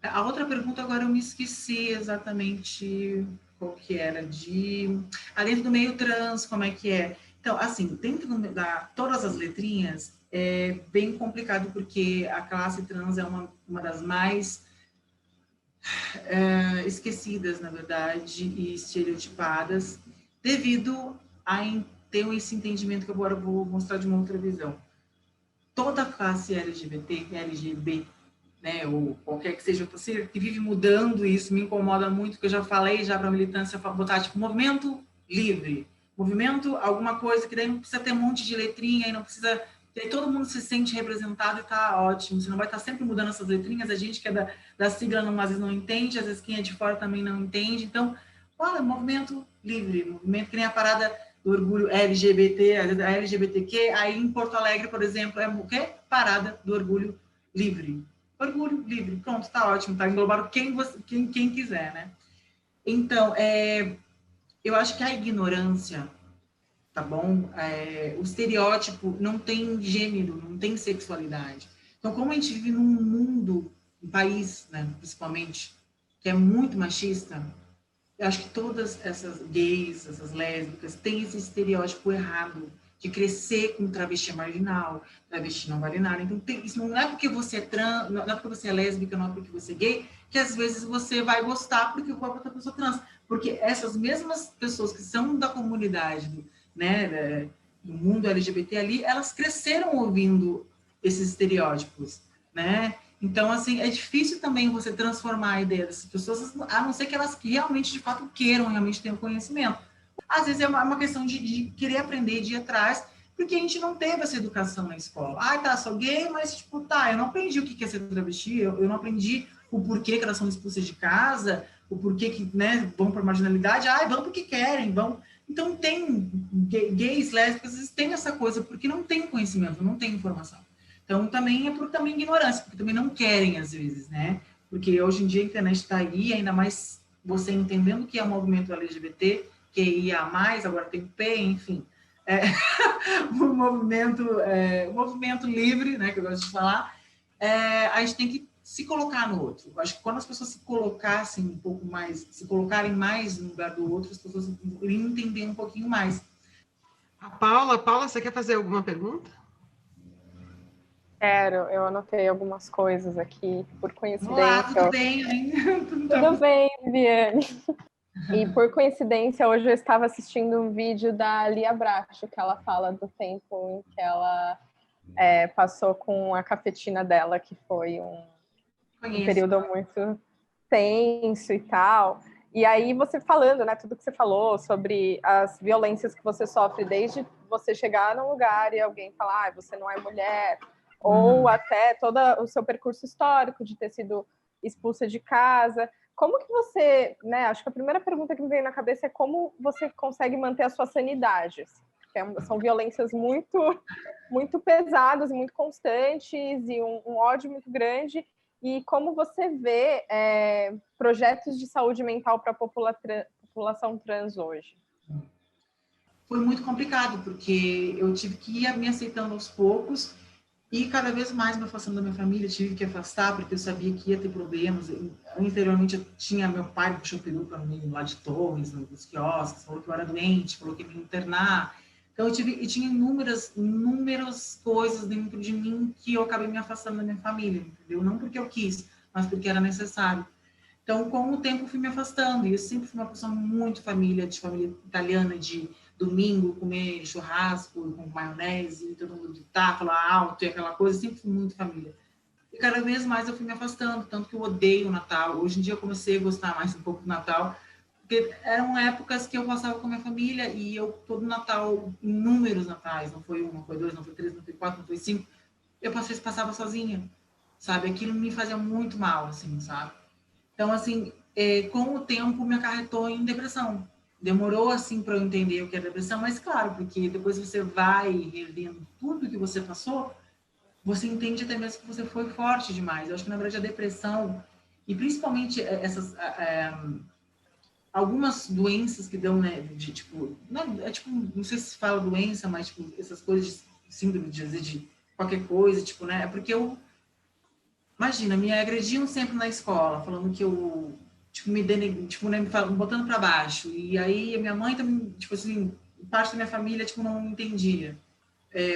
Speaker 1: A outra pergunta agora eu me esqueci exatamente qual que era, dentro do meio trans, como é que é? Então, assim, dentro todas as letrinhas, é bem complicado, porque a classe trans é uma das mais esquecidas, na verdade, e estereotipadas, devido a ter esse entendimento que agora eu vou mostrar de uma outra visão. Toda a classe LGBT, LGB, né, ou qualquer que seja você, que vive mudando isso, me incomoda muito, que eu já falei já para a militância, botar tipo movimento livre, movimento alguma coisa, que daí não precisa ter um monte de letrinha, e não precisa... E aí todo mundo se sente representado e tá ótimo. Você não vai estar sempre mudando essas letrinhas. A gente que é da sigla às vezes não entende, às vezes quem é de fora também não entende. Então, olha, movimento livre, movimento que nem a parada do orgulho LGBT, a LGBTQ. Aí em Porto Alegre, por exemplo, é o quê? Parada do orgulho livre. Orgulho livre, pronto, tá ótimo, tá englobado quem quiser, né? Então, eu acho que a ignorância, tá bom? O estereótipo não tem gênero, não tem sexualidade. Então, como a gente vive num mundo, um país, né, principalmente, que é muito machista, eu acho que todas essas gays, essas lésbicas, têm esse estereótipo errado de crescer com travesti marginal, travesti não vale nada. Então, isso não é porque você é trans, não é porque você é lésbica, não é porque você é gay, que às vezes você vai gostar porque o corpo é outra pessoa trans. Porque essas mesmas pessoas que são da comunidade, né, do mundo LGBT ali, elas cresceram ouvindo esses estereótipos, né? Então, assim, é difícil também você transformar a ideia dessas pessoas, a não ser que elas realmente, de fato, queiram realmente ter o conhecimento. Às vezes é uma questão de querer aprender, de ir atrás, porque a gente não teve essa educação na escola. Ah, tá, sou gay, mas, tipo, tá, eu não aprendi o que é ser travesti, eu não aprendi o porquê que elas são expulsas de casa, o porquê que, né, vão para marginalidade, vão porque querem, vão... Então, tem gays, lésbicas, eles têm essa coisa, porque não tem conhecimento, não tem informação. Então, também é por também ignorância, porque também não querem, às vezes, né? Porque hoje em dia a internet está aí, ainda mais você entendendo que é o movimento LGBT, que ia mais, agora tem o P, enfim. O movimento livre, né, que eu gosto de falar, a gente tem que se colocar no outro. Eu acho que quando as pessoas se colocassem um pouco mais, se colocarem mais no lugar do outro, as pessoas iriam entender um pouquinho mais.
Speaker 2: A Paula, você quer fazer alguma pergunta?
Speaker 6: Quero, eu anotei algumas coisas aqui, por coincidência.
Speaker 1: Olá, tudo bem?
Speaker 6: Tudo bem, Viviane. E por coincidência, hoje eu estava assistindo um vídeo da Lia Bracho, que ela fala do tempo em que ela passou com a cafetina dela, que foi um período muito tenso e tal. E aí você falando, né, tudo que você falou sobre as violências que você sofre desde você chegar num lugar e alguém falar, você não é mulher, ou até todo o seu percurso histórico de ter sido expulsa de casa. Como que você, né, acho que a primeira pergunta que me veio na cabeça é como você consegue manter a sua sanidade, porque são violências muito, muito pesadas, muito constantes e um ódio muito grande, e como você vê projetos de saúde mental para a população trans hoje?
Speaker 1: Foi muito complicado, porque eu tive que ir me aceitando aos poucos e cada vez mais me afastando da minha família, tive que afastar, porque eu sabia que ia ter problemas. Anteriormente, eu tinha meu pai puxou peru para mim lá de Torres, nos quiosques, falou que eu era doente, falou que ia me internar. Então, eu tinha inúmeras coisas dentro de mim que eu acabei me afastando da minha família, entendeu? Não porque eu quis, mas porque era necessário. Então, com o tempo, eu fui me afastando. E eu sempre fui uma pessoa muito família italiana, de domingo comer churrasco com maionese, todo mundo gritar, falar alto e aquela coisa. Eu sempre fui muito família. E cada vez mais eu fui me afastando, tanto que eu odeio o Natal. Hoje em dia eu comecei a gostar mais um pouco do Natal, porque eram épocas que eu passava com a minha família e eu, todo Natal, inúmeros natais, não foi um, não foi dois, não foi três, não foi quatro, não foi cinco, eu passava sozinha, sabe? Aquilo me fazia muito mal, assim, sabe? Então, assim, com o tempo me acarretou em depressão. Demorou, assim, para eu entender o que é depressão, mas claro, porque depois você vai revendo tudo que você passou, você entende até mesmo que você foi forte demais. Eu acho que, na verdade, a depressão, e principalmente essas... algumas doenças que dão, né, de tipo, não sei se fala doença, mas tipo, essas coisas de síndrome de qualquer coisa, tipo, né, é porque imagina, me agrediam sempre na escola, falando que eu, tipo, me botando para baixo, e aí a minha mãe também, tipo assim, parte da minha família, tipo, não entendia.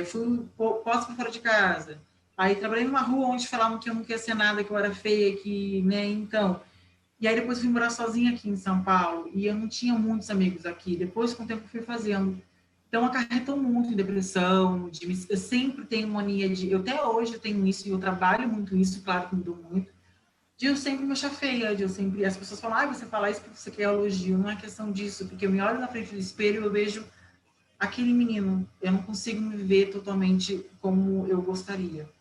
Speaker 1: Fui posta para fora de casa, aí trabalhei numa rua onde falavam que eu não queria ser nada, que eu era feia, que, né, então... E aí depois fui morar sozinha aqui em São Paulo e eu não tinha muitos amigos aqui. Depois, com o tempo, fui fazendo. Então, acarretou muito em depressão. Eu sempre tenho mania de... Eu até hoje tenho isso e eu trabalho muito isso, claro que mudou muito. De eu sempre me achar feia, de eu sempre... As pessoas falam, você fala isso porque você quer elogio. Não é questão disso, porque eu me olho na frente do espelho e eu vejo aquele menino. Eu não consigo me ver totalmente como eu gostaria.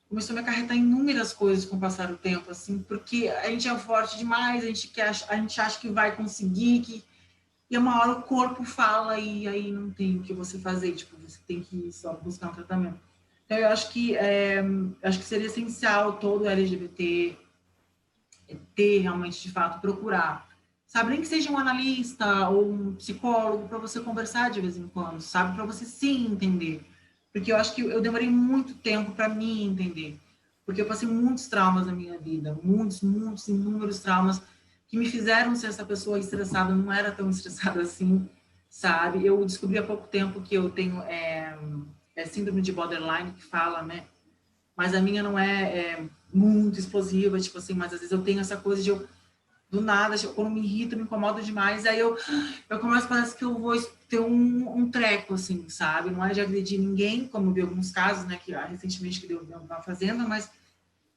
Speaker 1: Começou a me acarretar inúmeras coisas com o passar do tempo, assim, porque a gente é forte demais, a gente acha que vai conseguir, e uma hora o corpo fala e aí não tem o que você fazer, tipo, você tem que só buscar um tratamento. Então, eu acho que seria essencial todo LGBT ter realmente, de fato, procurar, sabe, nem que seja um analista ou um psicólogo para você conversar de vez em quando, sabe, para você sim entender. Porque eu acho que eu demorei muito tempo para me entender. Porque eu passei muitos traumas na minha vida. Muitos, inúmeros traumas que me fizeram ser essa pessoa estressada. Não era tão estressada assim, sabe? Eu descobri há pouco tempo que eu tenho síndrome de borderline, que fala, né? Mas a minha não é muito explosiva, tipo assim, mas às vezes eu tenho essa coisa de do nada, quando me irrita, me incomoda demais, aí eu começo, parece que eu vou ter um treco, assim, sabe? Não é de agredir ninguém, como eu vi alguns casos, né, que recentemente que deu na fazenda, mas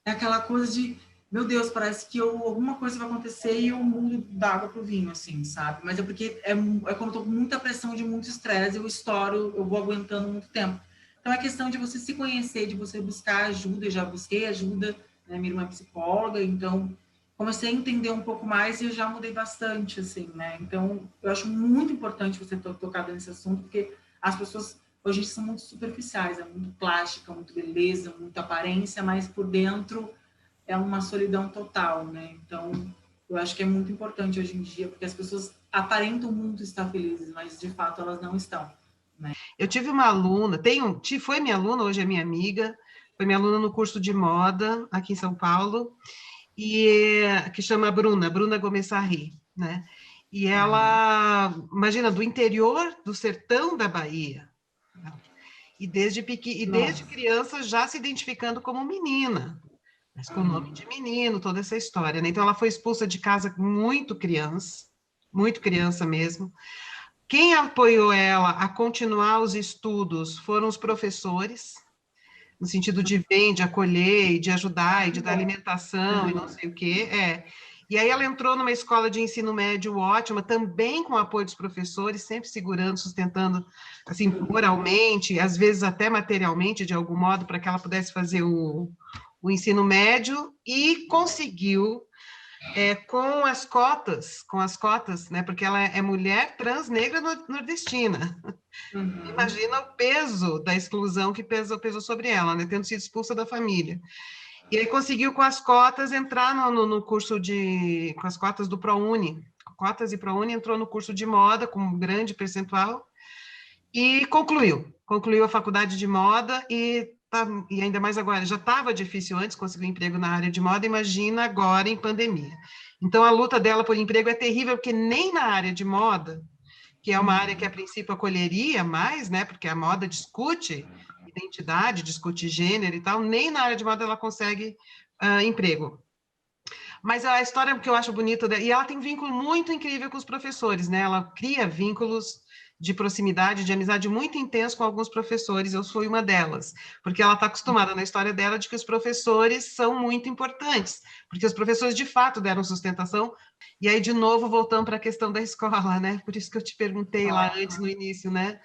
Speaker 1: é aquela coisa de, meu Deus, parece que alguma coisa vai acontecer e eu mudo da água pro vinho, assim, sabe? Mas é porque é quando eu tô com muita pressão, de muito estresse, eu estouro, eu vou aguentando muito tempo. Então é questão de você se conhecer, de você buscar ajuda, eu já busquei ajuda, né, minha irmã é psicóloga, então... comecei a entender um pouco mais e eu já mudei bastante, assim, né? Então, eu acho muito importante você ter tocado nesse assunto, porque as pessoas hoje são muito superficiais, é muito plástica, muito beleza, muita aparência, mas por dentro é uma solidão total, né? Então, eu acho que é muito importante hoje em dia, porque as pessoas aparentam muito estar felizes, mas de fato elas não estão, né?
Speaker 2: Eu tive uma aluna, foi minha aluna, hoje é minha amiga, foi minha aluna no curso de moda aqui em São Paulo, e que chama Bruna Gomes Sarri, né? E ela, imagina, do interior do sertão da Bahia, e desde criança já se identificando como menina, mas com nome de menino, toda essa história, né? Então ela foi expulsa de casa muito criança mesmo. Quem apoiou ela a continuar os estudos foram os professores, no sentido de vir, de acolher, de ajudar, e de dar alimentação, e não sei o quê. E aí ela entrou numa escola de ensino médio ótima, também com o apoio dos professores, sempre segurando, sustentando, assim, moralmente, às vezes até materialmente, de algum modo, para que ela pudesse fazer o ensino médio, e conseguiu, com as cotas, né, porque ela é mulher trans negra nordestina. Imagina o peso da exclusão que pesou sobre ela, né, tendo sido expulsa da família. E aí conseguiu, com as cotas, entrar no curso com as cotas do ProUni. Cotas e ProUni, entrou no curso de moda com um grande percentual e concluiu a faculdade de moda e ainda mais agora, já estava difícil antes conseguir um emprego na área de moda, imagina agora em pandemia. Então a luta dela por emprego é terrível, porque nem na área de moda, que é uma área que a princípio acolheria mais, né, porque a moda discute identidade, discute gênero e tal, nem na área de moda ela consegue emprego. Mas a história que eu acho bonita, e ela tem um vínculo muito incrível com os professores, né, ela cria vínculos de proximidade, de amizade muito intenso com alguns professores, eu fui uma delas, porque ela está acostumada na história dela de que os professores são muito importantes, porque os professores de fato deram sustentação, e aí de novo voltando para a questão da escola, né, por isso que eu te perguntei lá antes no início, né,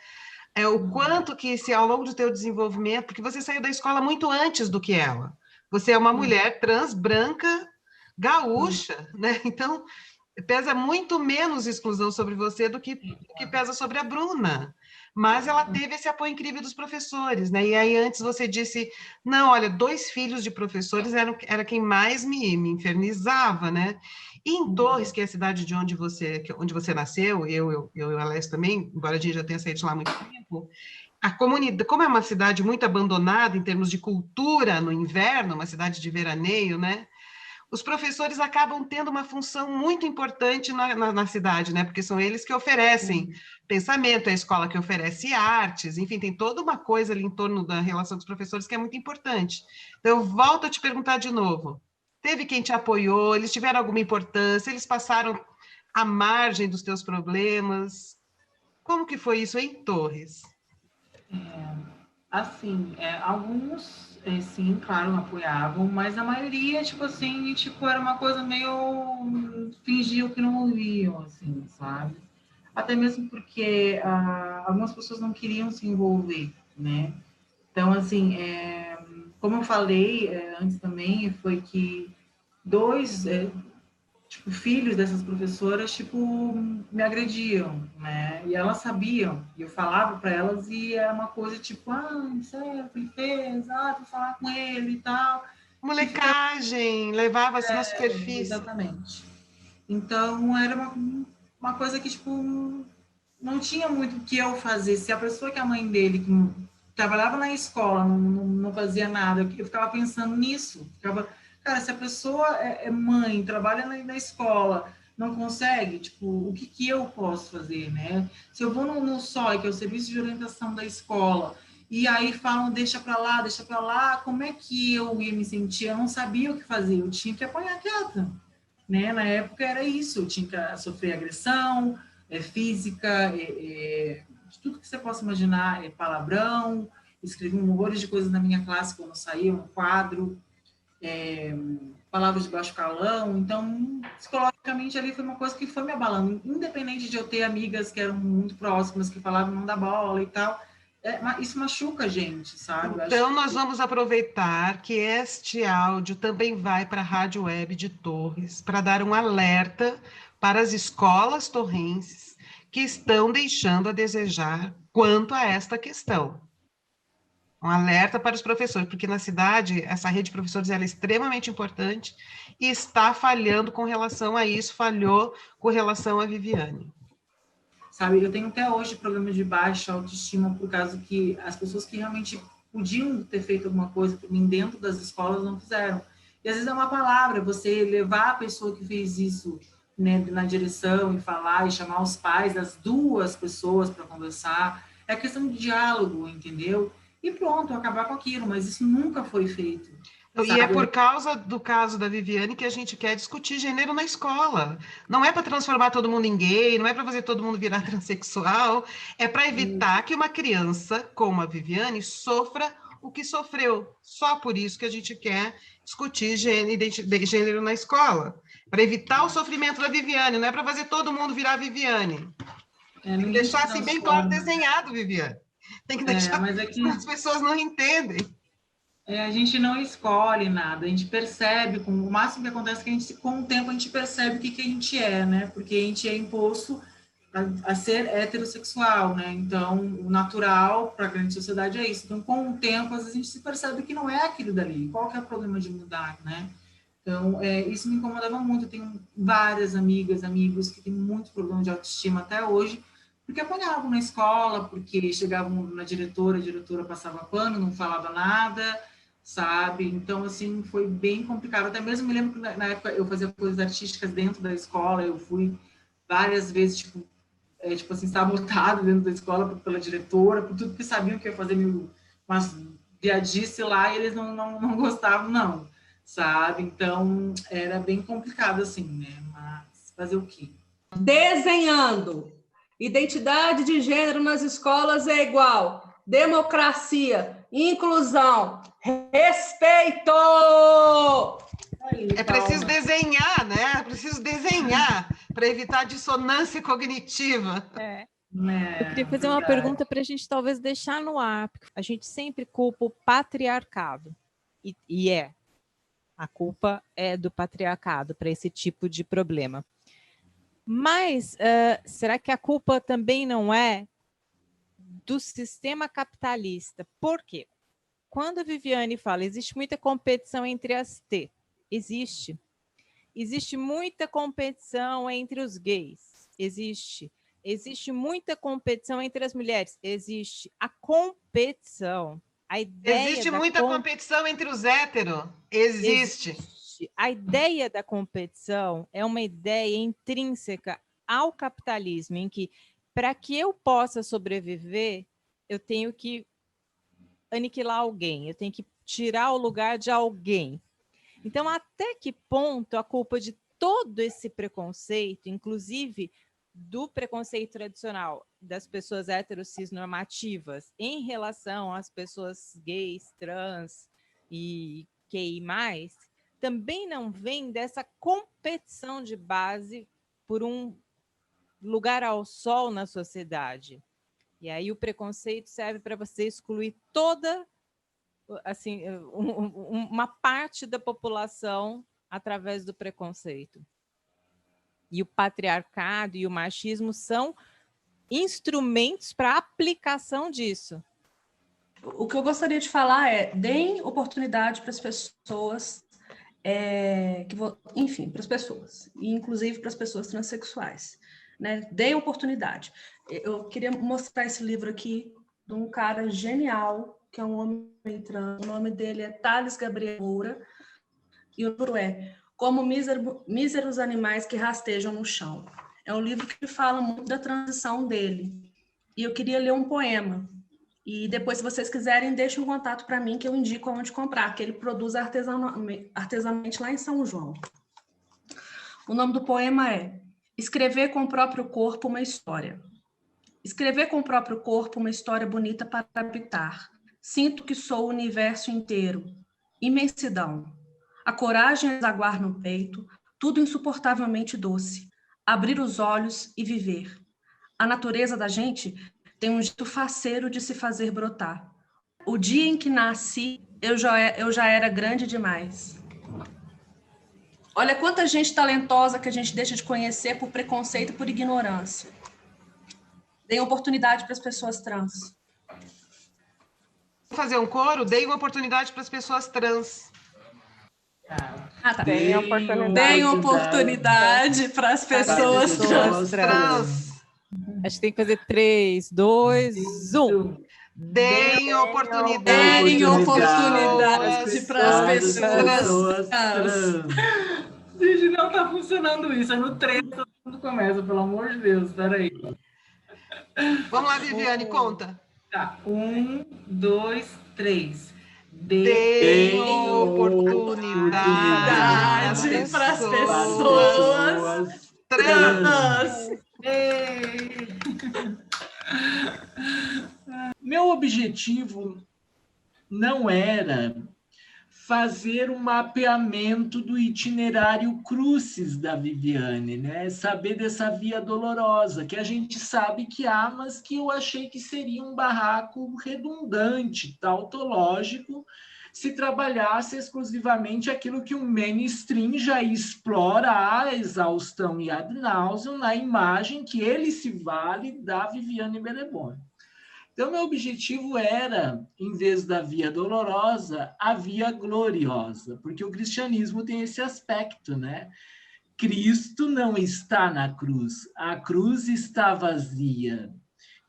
Speaker 2: o quanto que se ao longo do teu desenvolvimento, porque você saiu da escola muito antes do que ela, você é uma mulher trans, branca, gaúcha, né, então pesa muito menos exclusão sobre você do que pesa sobre a Bruna. Mas ela teve esse apoio incrível dos professores, né? E aí antes você disse, não, olha, 2 filhos de professores era quem mais me infernizava, né? E em Torres, que é a cidade de onde você nasceu, eu e a Alessia também, embora a gente já tenha saído de lá há muito tempo, a comunidade, como é uma cidade muito abandonada em termos de cultura no inverno, uma cidade de veraneio, né? Os professores acabam tendo uma função muito importante na cidade, né? Porque são eles que oferecem pensamento, é a escola que oferece artes, enfim, tem toda uma coisa ali em torno da relação dos professores que é muito importante. Então, eu volto a te perguntar de novo. Teve quem te apoiou? Eles tiveram alguma importância? Eles passaram à margem dos teus problemas? Como que foi isso em Torres?
Speaker 1: Assim, alguns, sim, claro, apoiavam, mas a maioria, tipo assim, tipo, era uma coisa meio fingiam que não ouviam, assim, sabe? Até mesmo porque algumas pessoas não queriam se envolver, né? Então, assim, como eu falei antes também, foi que 2 tipo, filhos dessas professoras, tipo, me agrediam, né? E elas sabiam, e eu falava para elas, e era uma coisa tipo, isso é, ele fez, vou falar com ele e tal.
Speaker 2: Molecagem, levava-se na superfície.
Speaker 1: Exatamente. Então, era uma coisa que, tipo, não tinha muito o que eu fazer. Se a pessoa que é a mãe dele, que trabalhava na escola, não fazia nada, eu ficava pensando nisso, cara, se a pessoa é mãe, trabalha na escola, não consegue, tipo, o que eu posso fazer, né? Se eu vou no SOI, que é o Serviço de Orientação da Escola, e aí falam, deixa para lá, como é que eu ia me sentir? Eu não sabia o que fazer, eu tinha que apanhar quieta, né? Na época era isso, eu tinha que sofrer agressão física, de tudo que você possa imaginar, palavrão, escrevi horrores de coisas na minha classe quando saía, um quadro, palavras de baixo calão, então, psicologicamente ali foi uma coisa que foi me abalando, independente de eu ter amigas que eram muito próximas, que falavam não dá bola e tal, isso machuca a gente, sabe?
Speaker 2: Então, nós vamos aproveitar que este áudio também vai para a Rádio Web de Torres, para dar um alerta para as escolas torrenses que estão deixando a desejar quanto a esta questão. Um alerta para os professores, porque na cidade, essa rede de professores ela é extremamente importante e está falhando com relação a isso, falhou com relação a Viviane.
Speaker 1: Sabe, eu tenho até hoje problema de baixa autoestima por causa que as pessoas que realmente podiam ter feito alguma coisa por mim dentro das escolas não fizeram. E às vezes é uma palavra, você levar a pessoa que fez isso, né, na direção e falar e chamar os pais das duas pessoas para conversar. É questão de diálogo, entendeu? E pronto, acabar com aquilo, mas isso nunca foi feito.
Speaker 2: E é por causa do caso da Viviane que a gente quer discutir gênero na escola. Não é para transformar todo mundo em gay, não é para fazer todo mundo virar transexual, é para evitar que uma criança como a Viviane sofra o que sofreu. Só por isso que a gente quer discutir gênero na escola. Para evitar o sofrimento da Viviane, não é para fazer todo mundo virar Viviane. Tem que deixar assim bem claro desenhado, Viviane. Tem que deixar,
Speaker 1: mas é que
Speaker 2: as pessoas não entendem.
Speaker 1: A gente não escolhe nada, a gente percebe, o máximo que acontece é que com o tempo a gente percebe o que a gente é, né? Porque a gente é imposto a ser heterossexual, né? Então, o natural para a grande sociedade é isso. Então, com o tempo, às vezes a gente se percebe que não é aquilo dali. Qual que é o problema de mudar, né? Então, isso me incomodava muito. Eu tenho várias amigas, amigos que têm muito problema de autoestima até hoje, porque apanhavam na escola, porque chegavam na diretora, a diretora passava pano, não falava nada, sabe? Então, assim, foi bem complicado. Até mesmo me lembro que na época eu fazia coisas artísticas dentro da escola, eu fui várias vezes, tipo assim, sabotado dentro da escola pela diretora, por tudo que sabiam que eu ia fazer umas viadices lá, e eles não gostavam, não, sabe? Então, era bem complicado, assim, né? Mas fazer o quê?
Speaker 5: Desenhando. Identidade de gênero nas escolas é igual. Democracia, inclusão, respeito!
Speaker 2: É preciso desenhar, né? É preciso desenhar para evitar dissonância cognitiva.
Speaker 3: Eu queria fazer uma pergunta para a gente talvez deixar no ar, porque a gente sempre culpa o patriarcado. A culpa é do patriarcado para esse tipo de problema. Mas será que a culpa também não é do sistema capitalista? Por quê? Quando a Viviane fala, existe muita competição entre as T. Existe. Existe muita competição entre os gays. Existe. Existe muita competição entre as mulheres. Existe. A competição. A ideia
Speaker 2: existe muita competição entre os héteros. Existe.
Speaker 3: A ideia da competição é uma ideia intrínseca ao capitalismo, em que, para que eu possa sobreviver, eu tenho que aniquilar alguém, eu tenho que tirar o lugar de alguém. Então, até que ponto a culpa de todo esse preconceito, inclusive do preconceito tradicional das pessoas heterossexnormativas em relação às pessoas gays, trans e QI+, também não vem dessa competição de base por um lugar ao sol na sociedade. E aí o preconceito serve para você excluir toda, assim, uma parte da população através do preconceito. E o patriarcado e o machismo são instrumentos para a aplicação disso.
Speaker 5: O que eu gostaria de falar é, deem oportunidade para as pessoas, enfim, para as pessoas, e inclusive para as pessoas transexuais, né? Deem oportunidade. Eu queria mostrar esse livro aqui de um cara genial, que é um homem trans, o nome dele é Thales Gabriel Moura, e o livro é Como Míseros Animais que Rastejam no Chão. É um livro que fala muito da transição dele. E eu queria ler um poema. E depois, se vocês quiserem, deixem um contato para mim que eu indico onde comprar, que ele produz artesanalmente lá em São João. O nome do poema é Escrever com o próprio corpo uma história. Escrever com o próprio corpo uma história bonita para habitar. Sinto que sou o universo inteiro. Imensidão. A coragem a desaguar no peito, tudo insuportavelmente doce. Abrir os olhos e viver. A natureza da gente tem um jeito faceiro de se fazer brotar. O dia em que nasci, eu já era grande demais. Olha quanta gente talentosa que a gente deixa de conhecer por preconceito e por ignorância. Deem oportunidade para as pessoas trans.
Speaker 2: Vou fazer um coro, dei uma oportunidade para as pessoas trans.
Speaker 5: Ah, tá.
Speaker 6: Deem oportunidade.
Speaker 5: Deem oportunidade para as pessoas trans.
Speaker 3: Acho que tem que fazer 3, 2, 1.
Speaker 2: Deem oportunidade
Speaker 5: para as pessoas trans.
Speaker 1: Gente, não tá funcionando isso. É no 3 todo mundo começa, pelo amor de Deus. Peraí.
Speaker 2: Vamos lá, Viviane, conta.
Speaker 1: Tá. 1, 2, 3.
Speaker 2: Deem oportunidade para as pessoas trans.
Speaker 4: Meu objetivo não era fazer um mapeamento do itinerário crucis da Viviane, né? Saber dessa via dolorosa, que a gente sabe que há, mas que eu achei que seria um barraco redundante, tautológico, se trabalhasse exclusivamente aquilo que o mainstream já explora à exaustão e ad nauseam na imagem que ele se vale da Viviane Beleboni. Então, meu objetivo era, em vez da via dolorosa, a via gloriosa, porque o cristianismo tem esse aspecto, né? Cristo não está na cruz, a cruz está vazia.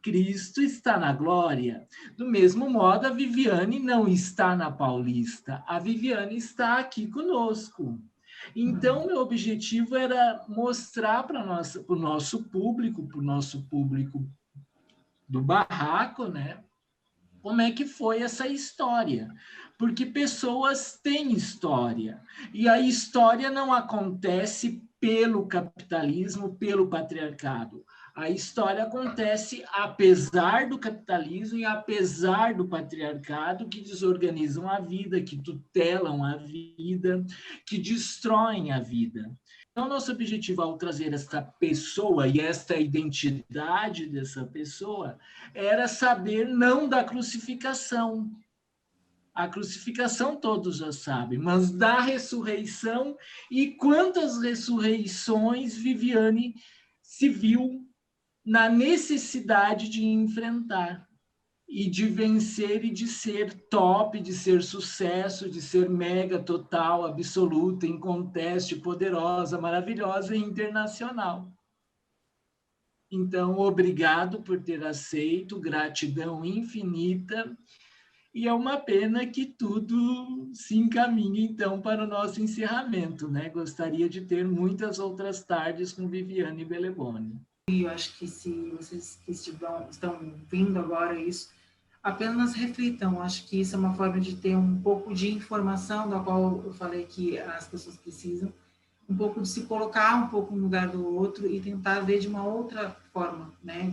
Speaker 4: Cristo está na glória. Do mesmo modo, a Viviane não está na Paulista, a Viviane está aqui conosco. Então, meu objetivo era mostrar para o nosso público do barraco, né? Como é que foi essa história? Porque pessoas têm história. E a história não acontece pelo capitalismo, pelo patriarcado. A história acontece apesar do capitalismo e apesar do patriarcado que desorganizam a vida, que tutelam a vida, que destroem a vida. Então, nosso objetivo ao trazer esta pessoa e esta identidade dessa pessoa era saber não da crucificação. A crucificação todos já sabem, mas da ressurreição e quantas ressurreições Viviane se viu na necessidade de enfrentar e de vencer e de ser top, de ser sucesso, de ser mega, total, absoluta, inconteste, poderosa, maravilhosa e internacional. Então, obrigado por ter aceito, gratidão infinita, e é uma pena que tudo se encaminhe, então, para o nosso encerramento, né? Gostaria de ter muitas outras tardes com Viviane Beleboni.
Speaker 1: Eu acho que se vocês que estão vindo agora isso, apenas reflitam. Acho que isso é uma forma de ter um pouco de informação, da qual eu falei que as pessoas precisam, um pouco de se colocar um pouco no lugar do outro e tentar ver de uma outra forma, né?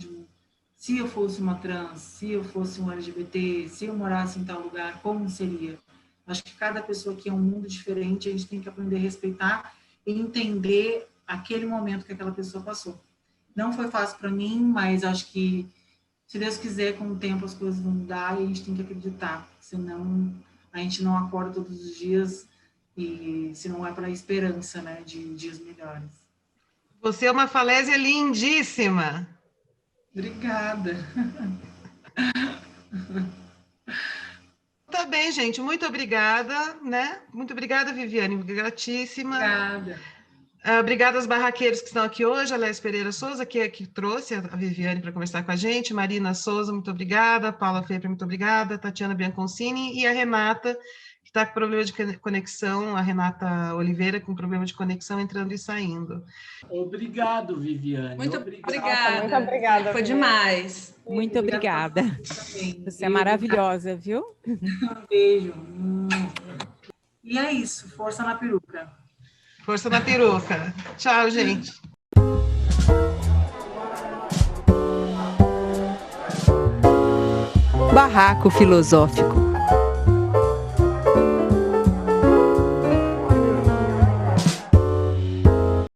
Speaker 1: Se eu fosse uma trans, se eu fosse um LGBT, se eu morasse em tal lugar, como seria? Acho que cada pessoa aqui é um mundo diferente, a gente tem que aprender a respeitar e entender aquele momento que aquela pessoa passou. Não foi fácil para mim, mas acho que, se Deus quiser, com o tempo as coisas vão mudar e a gente tem que acreditar. Senão, a gente não acorda todos os dias e se não é para a esperança, né, de dias melhores.
Speaker 2: Você é uma falésia lindíssima.
Speaker 1: Obrigada.
Speaker 2: Tá bem, gente. Muito obrigada, né? Muito obrigada, Viviane. Gratíssima.
Speaker 1: Obrigada.
Speaker 2: Obrigada aos barraqueiros que estão aqui hoje, a Lécia Pereira Souza, que trouxe a Viviane para conversar com a gente, Marina Souza, muito obrigada, Paula Febre, muito obrigada, Tatiana Bianconcini e a Renata, que está com problema de conexão, a Renata Oliveira com problema de conexão entrando e saindo.
Speaker 4: Obrigado, Viviane.
Speaker 5: Muito
Speaker 6: Nossa,
Speaker 5: obrigada.
Speaker 6: muito obrigada.
Speaker 5: Foi
Speaker 6: Viviane.
Speaker 5: demais.
Speaker 3: Muito obrigada. Você é maravilhosa, viu?
Speaker 1: Um beijo. E é isso, força na peruca.
Speaker 2: Força na peruca. Tchau, gente.
Speaker 7: Barraco Filosófico.